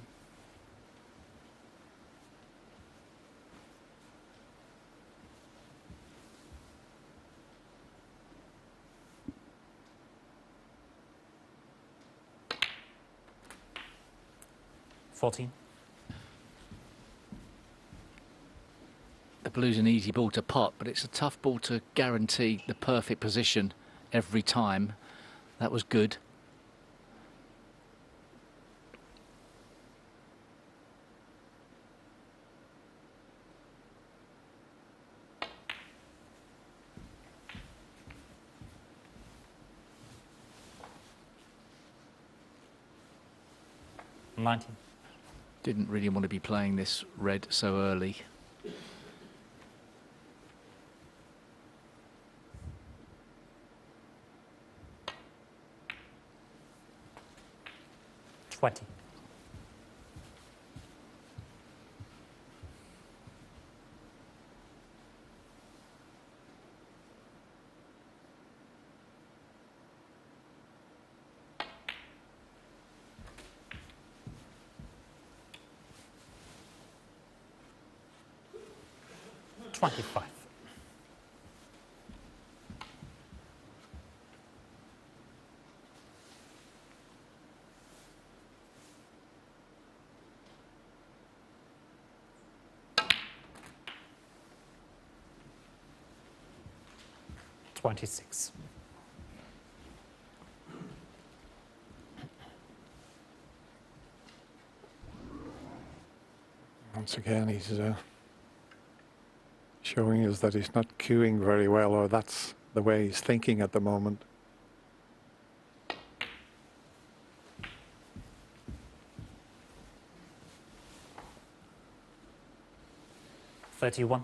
The blue's an easy ball to pot, but it's a tough ball to guarantee the perfect position every time. That was good. $19. Didn't really want to be playing this red so early. $20. $25. $26. Once again, he's showing us that he's not cueing very well, or that's the way he's thinking at the moment. $31.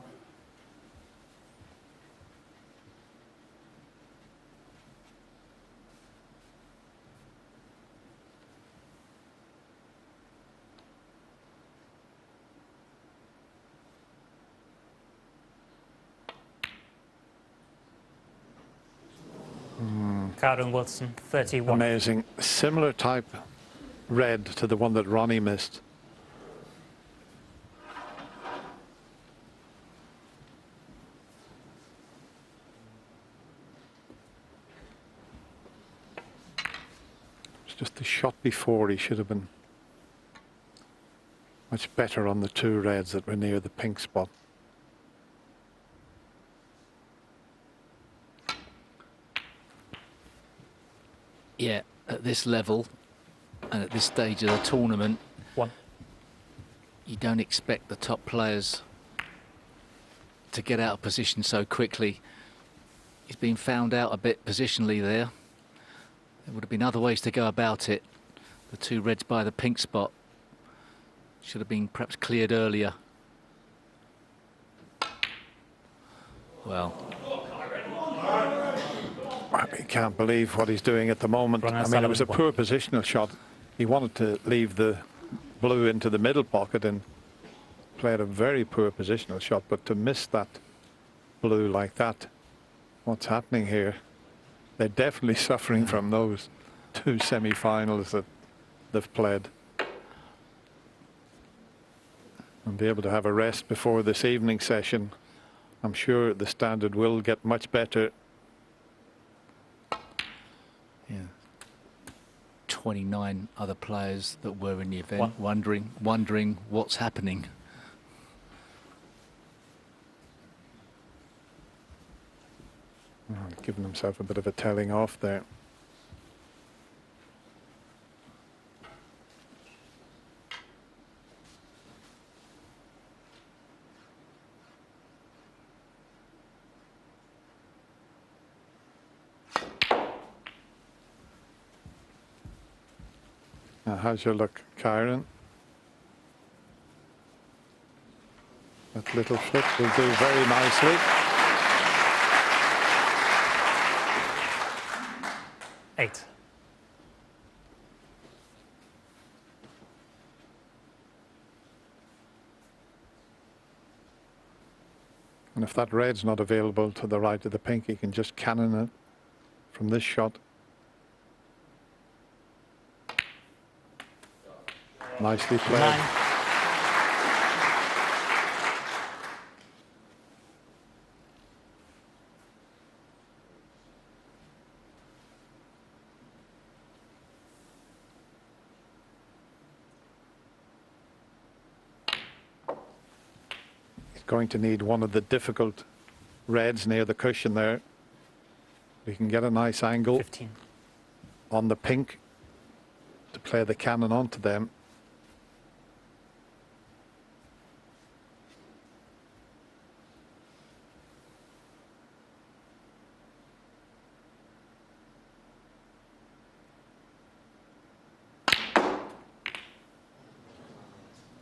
Kyren Wilson, 31. Amazing. Similar type red to the one that Ronnie missed. It's just the shot before he should have been much better on the two reds that were near the pink spot. Yeah, at this level and at this stage of the tournament, you don't expect the top players to get out of position so quickly. He's been found out a bit positionally there. There would have been other ways to go about it. The two reds by the pink spot should have been perhaps cleared earlier. Well, I can't believe what he's doing at the moment. I mean, it was a poor positional shot. He wanted to leave the blue into the middle pocket and played a very poor positional shot, but to miss that blue like that, what's happening here? They're definitely suffering from those two semi-finals that they've played. And be able to have a rest before this evening session. I'm sure the standard will get much better. yeah. 29 other players that were in the event wondering what's happening. Giving himself a bit of a telling off there. Now, how's your look, Kyren? That little flip will do very nicely. $8. And if that red's not available to the right of the pink, he can just cannon it from this shot. Nicely played. 9. Going to need one of the difficult reds near the cushion there. We can get a nice angle 15. on the pink to play the cannon onto them.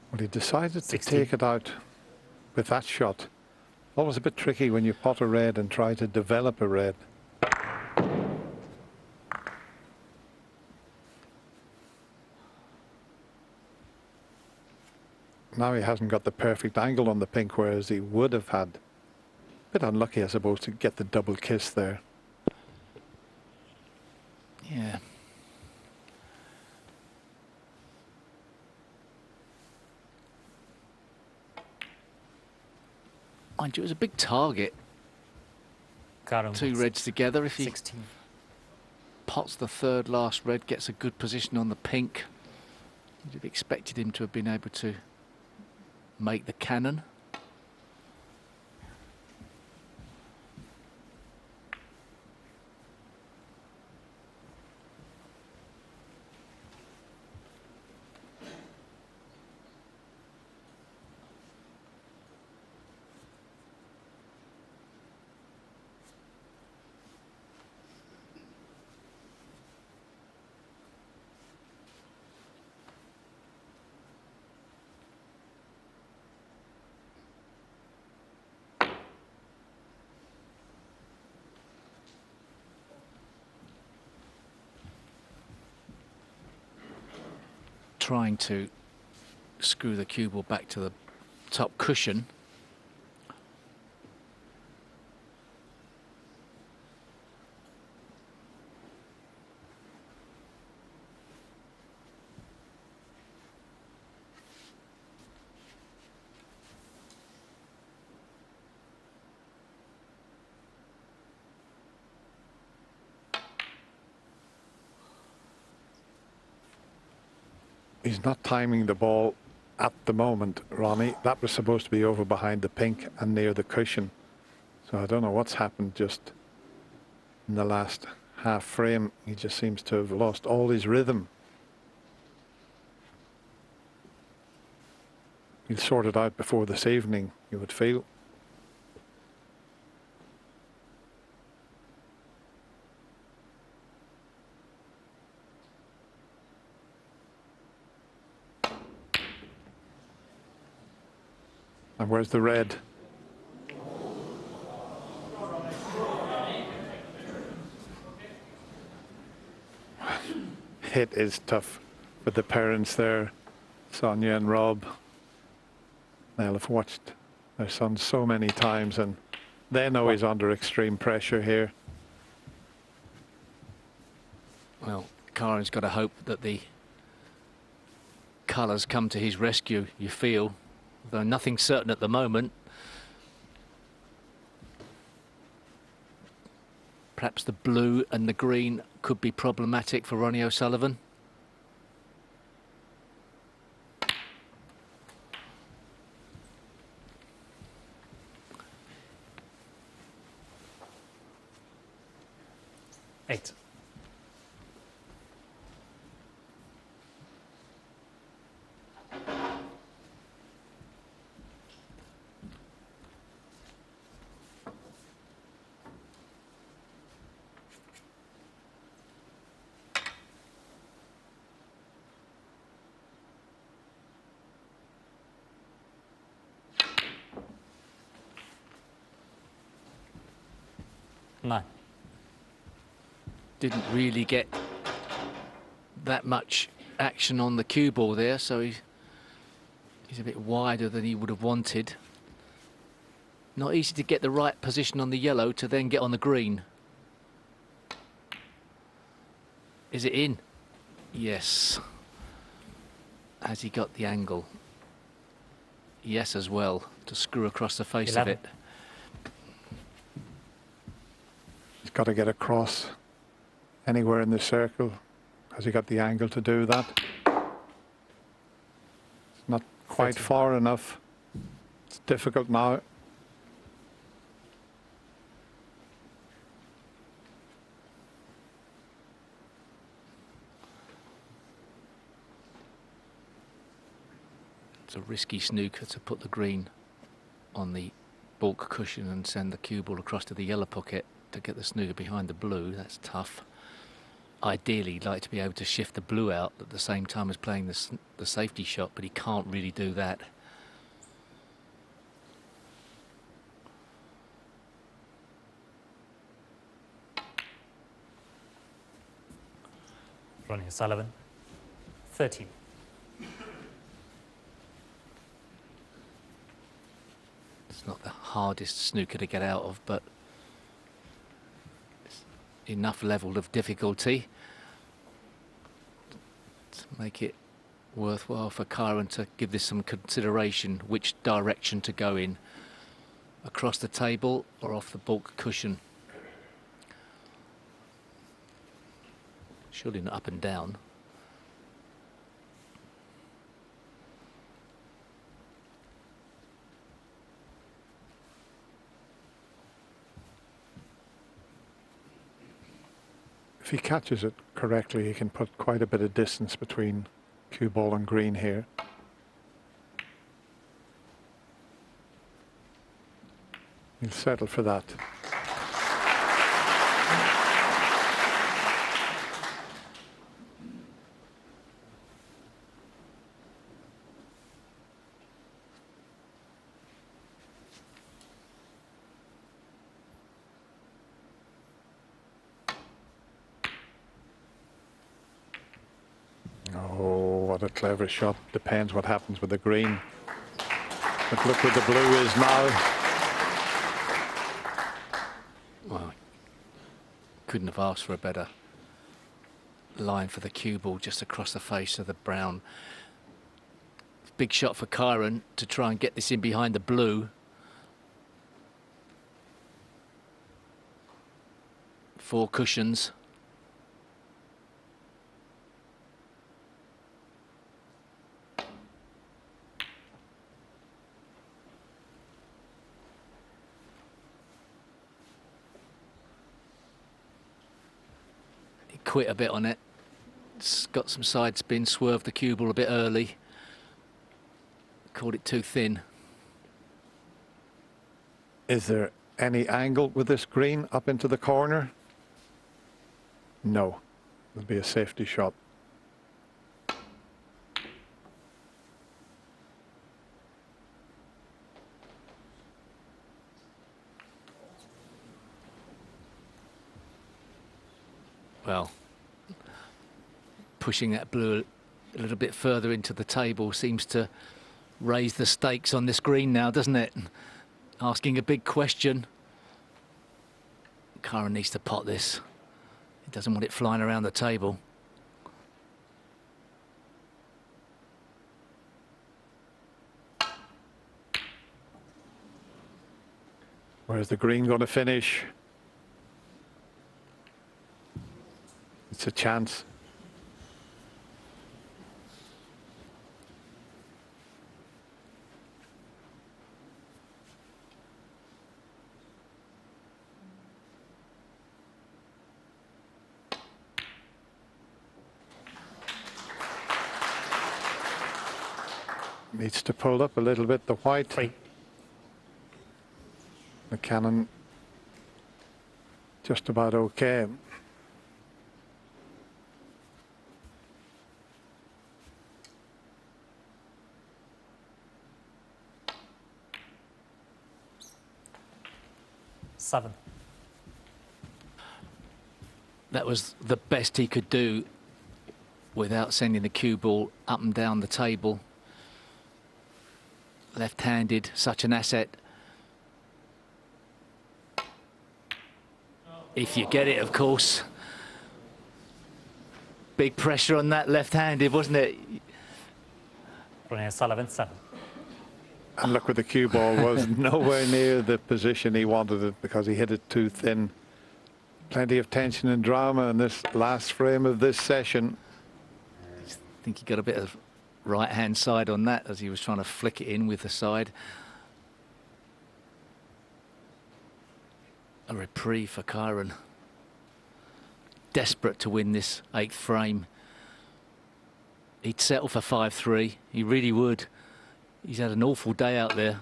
Well, he decided 16. to take it out with that shot. Always a bit tricky when you pot a red and try to develop a red. Now he hasn't got the perfect angle on the pink, whereas he would have had. A bit unlucky, I suppose, to get the double kiss there. Yeah. Mind you, it was a big target. Kyren Two Wilson, reds together. If he 16. pots the third last red, gets a good position on the pink, you'd have expected him to have been able to make the cannon. trying to screw the cue ball back to the top cushion. He's not timing the ball at the moment, Ronnie. That was supposed to be over behind the pink and near the cushion. So I don't know what's happened just in the last half frame. He just seems to have lost all his rhythm. He'll sort it out before this evening, you would feel. And where's the red? Hit is tough for the parents there, Sonia and Rob. They'll have watched their son so many times and they know he's under extreme pressure here. Well, Kyren's got to hope that the colours come to his rescue, you feel, though nothing's certain at the moment. Perhaps the blue and the green could be problematic for Ronnie O'Sullivan. Eight. Nine. Didn't really get that much action on the cue ball there, so he's a bit wider than he would have wanted. Not easy to get the right position on the yellow to then get on the green. Is it in? Yes. Has he got the angle? Yes, as well, to screw across the face 11. of it. He's got to get across anywhere in the circle. Has he got the angle to do that? It's not quite 13. far enough. It's difficult now. It's a risky snooker to put the green on the bulk cushion and send the cue ball across to the yellow pocket to get the snooker behind the blue. That's tough. Ideally, he'd like to be able to shift the blue out at the same time as playing the safety shot, but he can't really do that. Ronnie O'Sullivan, 13. It's not the hardest snooker to get out of, but it's enough level of difficulty to make it worthwhile for Kyren to give this some consideration, which direction to go in, across the table or off the bulk cushion. Surely not up and down. If he catches it correctly, he can put quite a bit of distance between cue ball and green here. He'll settle for that. What a clever shot. Depends what happens with the green. But look where the blue is now. Well, couldn't have asked for a better line for the cue ball just across the face of the brown. Big shot for Kyren to try and get this in behind the blue. 4 cushions. He quit a bit on it. It's got some side spin, swerved the cue ball a bit early. Called it too thin. Is there any angle with this green up into the corner? No. It'll be a safety shot. Well, pushing that blue a little bit further into the table seems to raise the stakes on this green now, doesn't it? Asking a big question. Kyren needs to pot this. He doesn't want it flying around the table. Where's the green going to finish? It's a chance. Needs to pull up a little bit, the white. 3. The cannon just about okay. Seven. That was the best he could do without sending the cue ball up and down the table. Left-handed, such an asset. If you get it, of course. Big pressure on that left-handed, wasn't it? Ronnie O'Sullivan, 7. And look where the cue ball was. Nowhere near the position he wanted it because he hit it too thin. Plenty of tension and drama in this last frame of this session. I think he got a bit of right-hand side on that as he was trying to flick it in with the side. A reprieve for Kyren. Desperate to win this 8th frame. He'd settle for 5-3. He really would. He's had an awful day out there.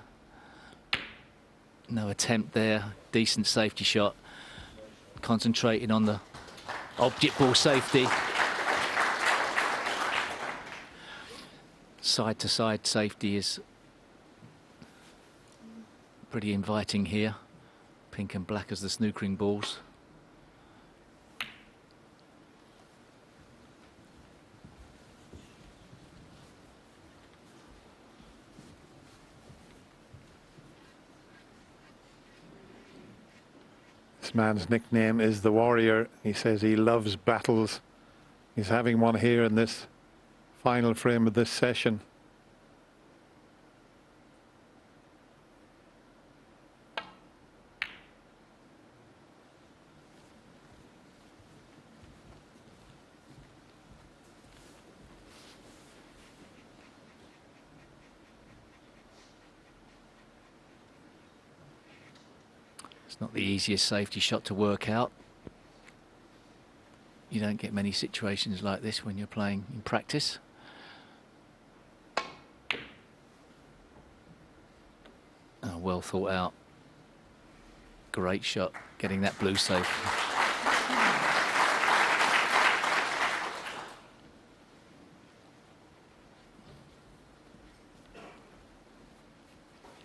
No attempt there. Decent safety shot. Concentrating on the object ball safety. Side-to-side safety is pretty inviting here. Pink and black as the snookering balls. This man's nickname is the Warrior. He says he loves battles. He's having one here in this final frame of this session. It's not the easiest safety shot to work out. You don't get many situations like this when you're playing in practice. Oh, well thought out. Great shot, getting that blue safe.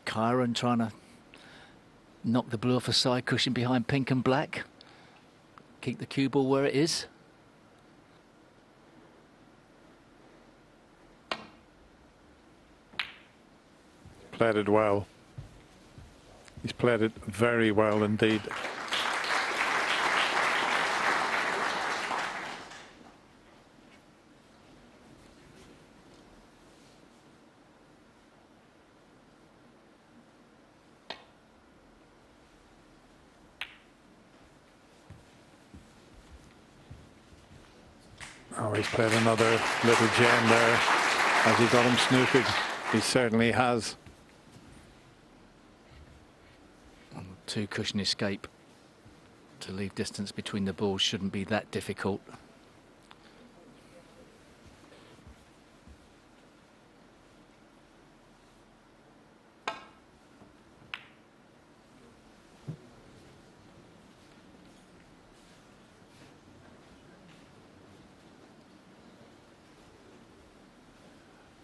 Kyren trying to knock the blue off a side cushion behind pink and black. Keep the cue ball where it is. played it well. He's played it very well indeed. Oh, he's played another little gem there. Has he got him snookered? He certainly has. Two cushion escape to leave distance between the balls shouldn't be that difficult.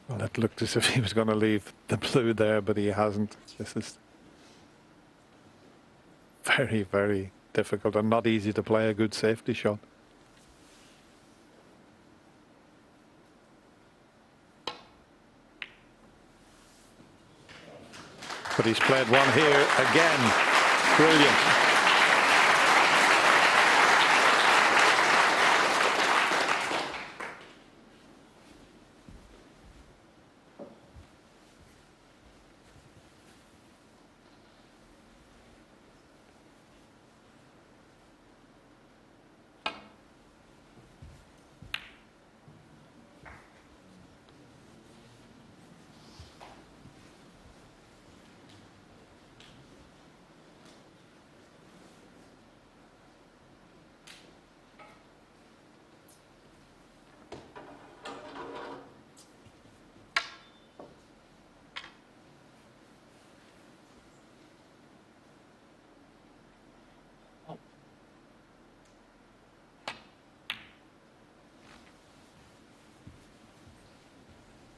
Well, it looked as if he was going to leave the blue there, but he hasn't. This is very, very difficult and not easy to play a good safety shot. But he's played one here again. Brilliant.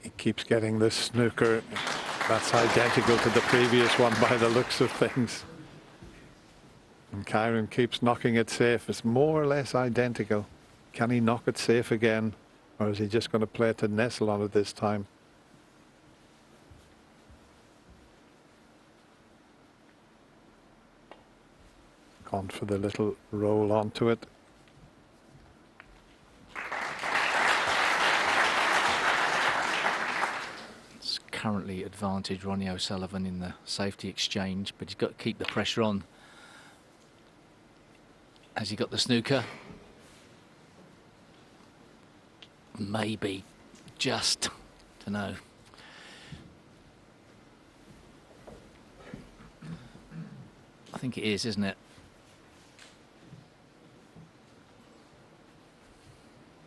He keeps getting this snooker that's identical to the previous one by the looks of things. And Kyren keeps knocking it safe. It's more or less identical. Can he knock it safe again? Or is he just going to play to nestle on it this time? Gone for the little roll onto it. Currently advantage Ronnie O'Sullivan in the safety exchange, but he's got to keep the pressure on. Has he got the snooker? Maybe. Just. Don't know. I think it is, isn't it?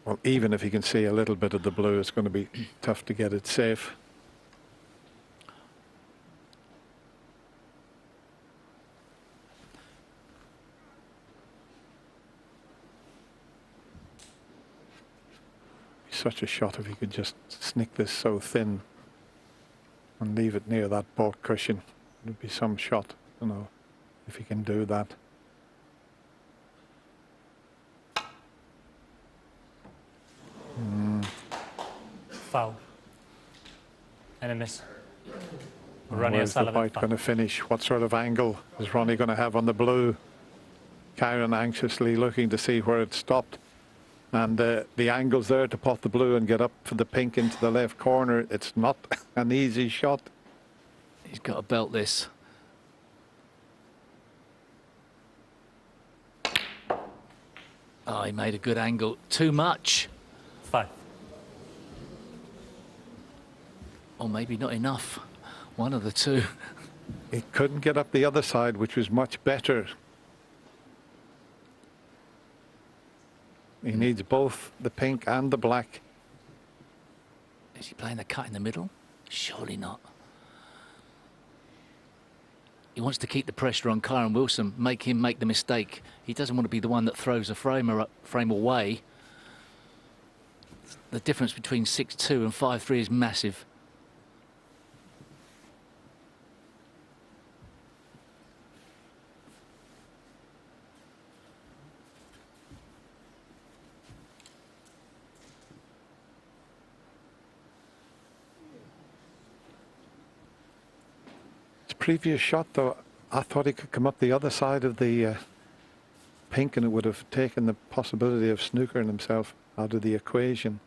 Well, even if he can see a little bit of the blue, it's going to be tough to get it safe. Such a shot if he could just snick this so thin and leave it near that baulk cushion. It would be some shot, you know, if he can do that. Foul. And a miss. Ronnie Where's the O'Sullivan. fight going to finish? What sort of angle is Ronnie going to have on the blue? Kyren anxiously looking to see where it stopped. And the angle's there to pot the blue and get up for the pink into the left corner. It's not an easy shot. He's got to belt this. Oh, he made a good angle. Too much. 5. Or maybe not enough. One of the two. He couldn't get up the other side, which was much better. He needs both the pink and the black. Is he playing the cut in the middle? Surely not. He wants to keep the pressure on Kyren Wilson, make him make the mistake. He doesn't want to be the one that throws a frame away. The difference between 6-2 and 5-3 is massive. previous shot, though, I thought he could come up the other side of the pink, and it would have taken the possibility of snookering himself out of the equation.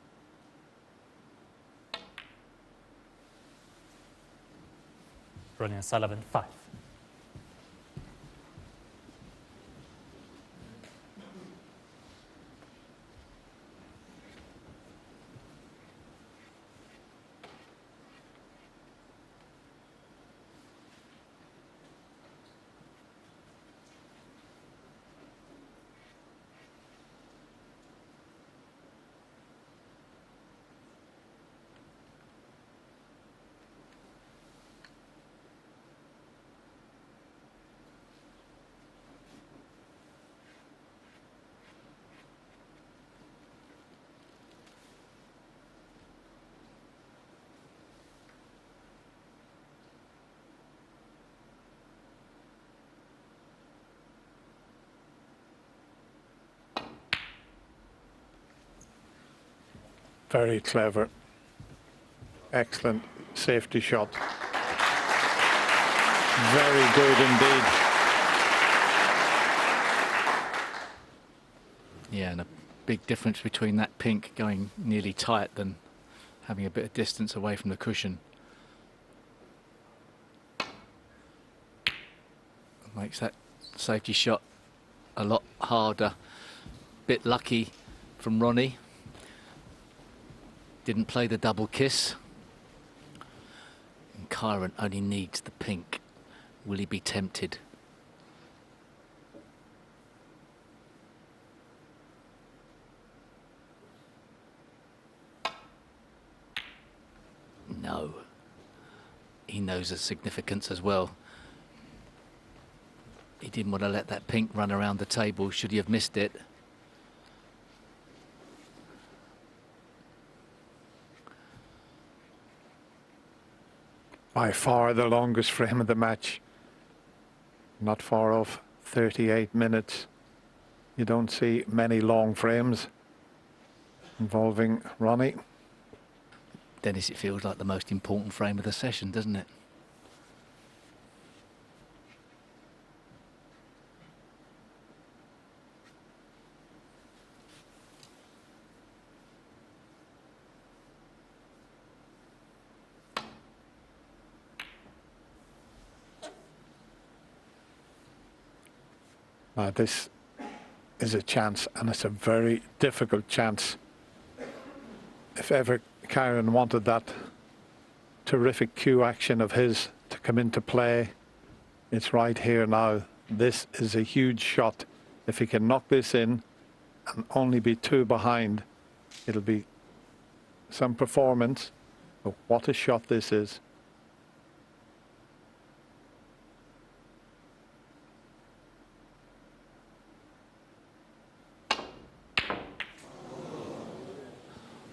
Ronnie O'Sullivan, 5. Very clever. Excellent safety shot. Very good indeed. Yeah, and a big difference between that pink going nearly tight than having a bit of distance away from the cushion. Makes that safety shot a lot harder. Bit lucky from Ronnie. Didn't play the double kiss. And Kyren only needs the pink. Will he be tempted? No. He knows the significance as well. He didn't want to let that pink run around the table should he have missed it. By far the longest frame of the match. Not far off 38 minutes. You don't see many long frames involving Ronnie. Dennis, it feels like the most important frame of the session, doesn't it? This is a chance, and it's a very difficult chance. If ever Kyren wanted that terrific cue action of his to come into play, it's right here now. This is a huge shot. If he can knock this in and only be 2 behind, it'll be some performance. But what a shot this is.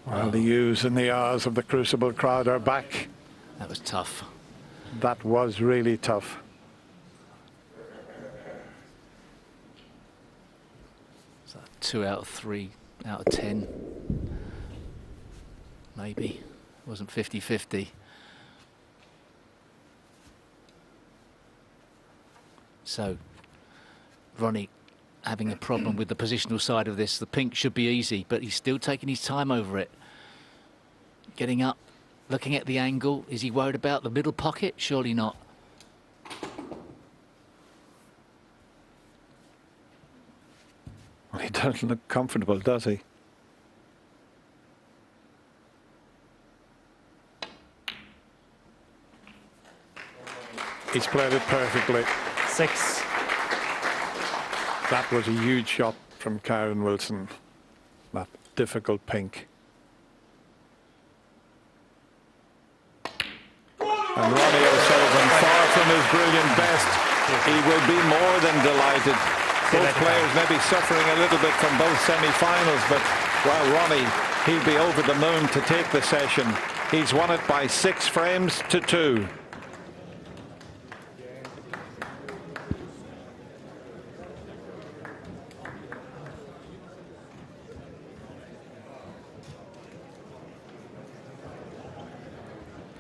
Well, the U's and the R's of the Crucible crowd are back. That was tough. That was really tough. So 2 out of 3 out of 10. Maybe. It wasn't 50-50. So, Ronnie having a problem with the positional side of this. The pink should be easy, but he's still taking his time over it. Getting up, looking at the angle. Is he worried about the middle pocket? Surely not. Well, he doesn't look comfortable, does he? He's played it perfectly. 6. That was a huge shot from Kyren Wilson. That difficult pink. And Ronnie O'Sullivan, far from his brilliant best. He will be more than delighted. Both players may be suffering a little bit from both semi-finals, but, well, Ronnie, he'll be over the moon to take the session. He's won it by 6 frames to 2.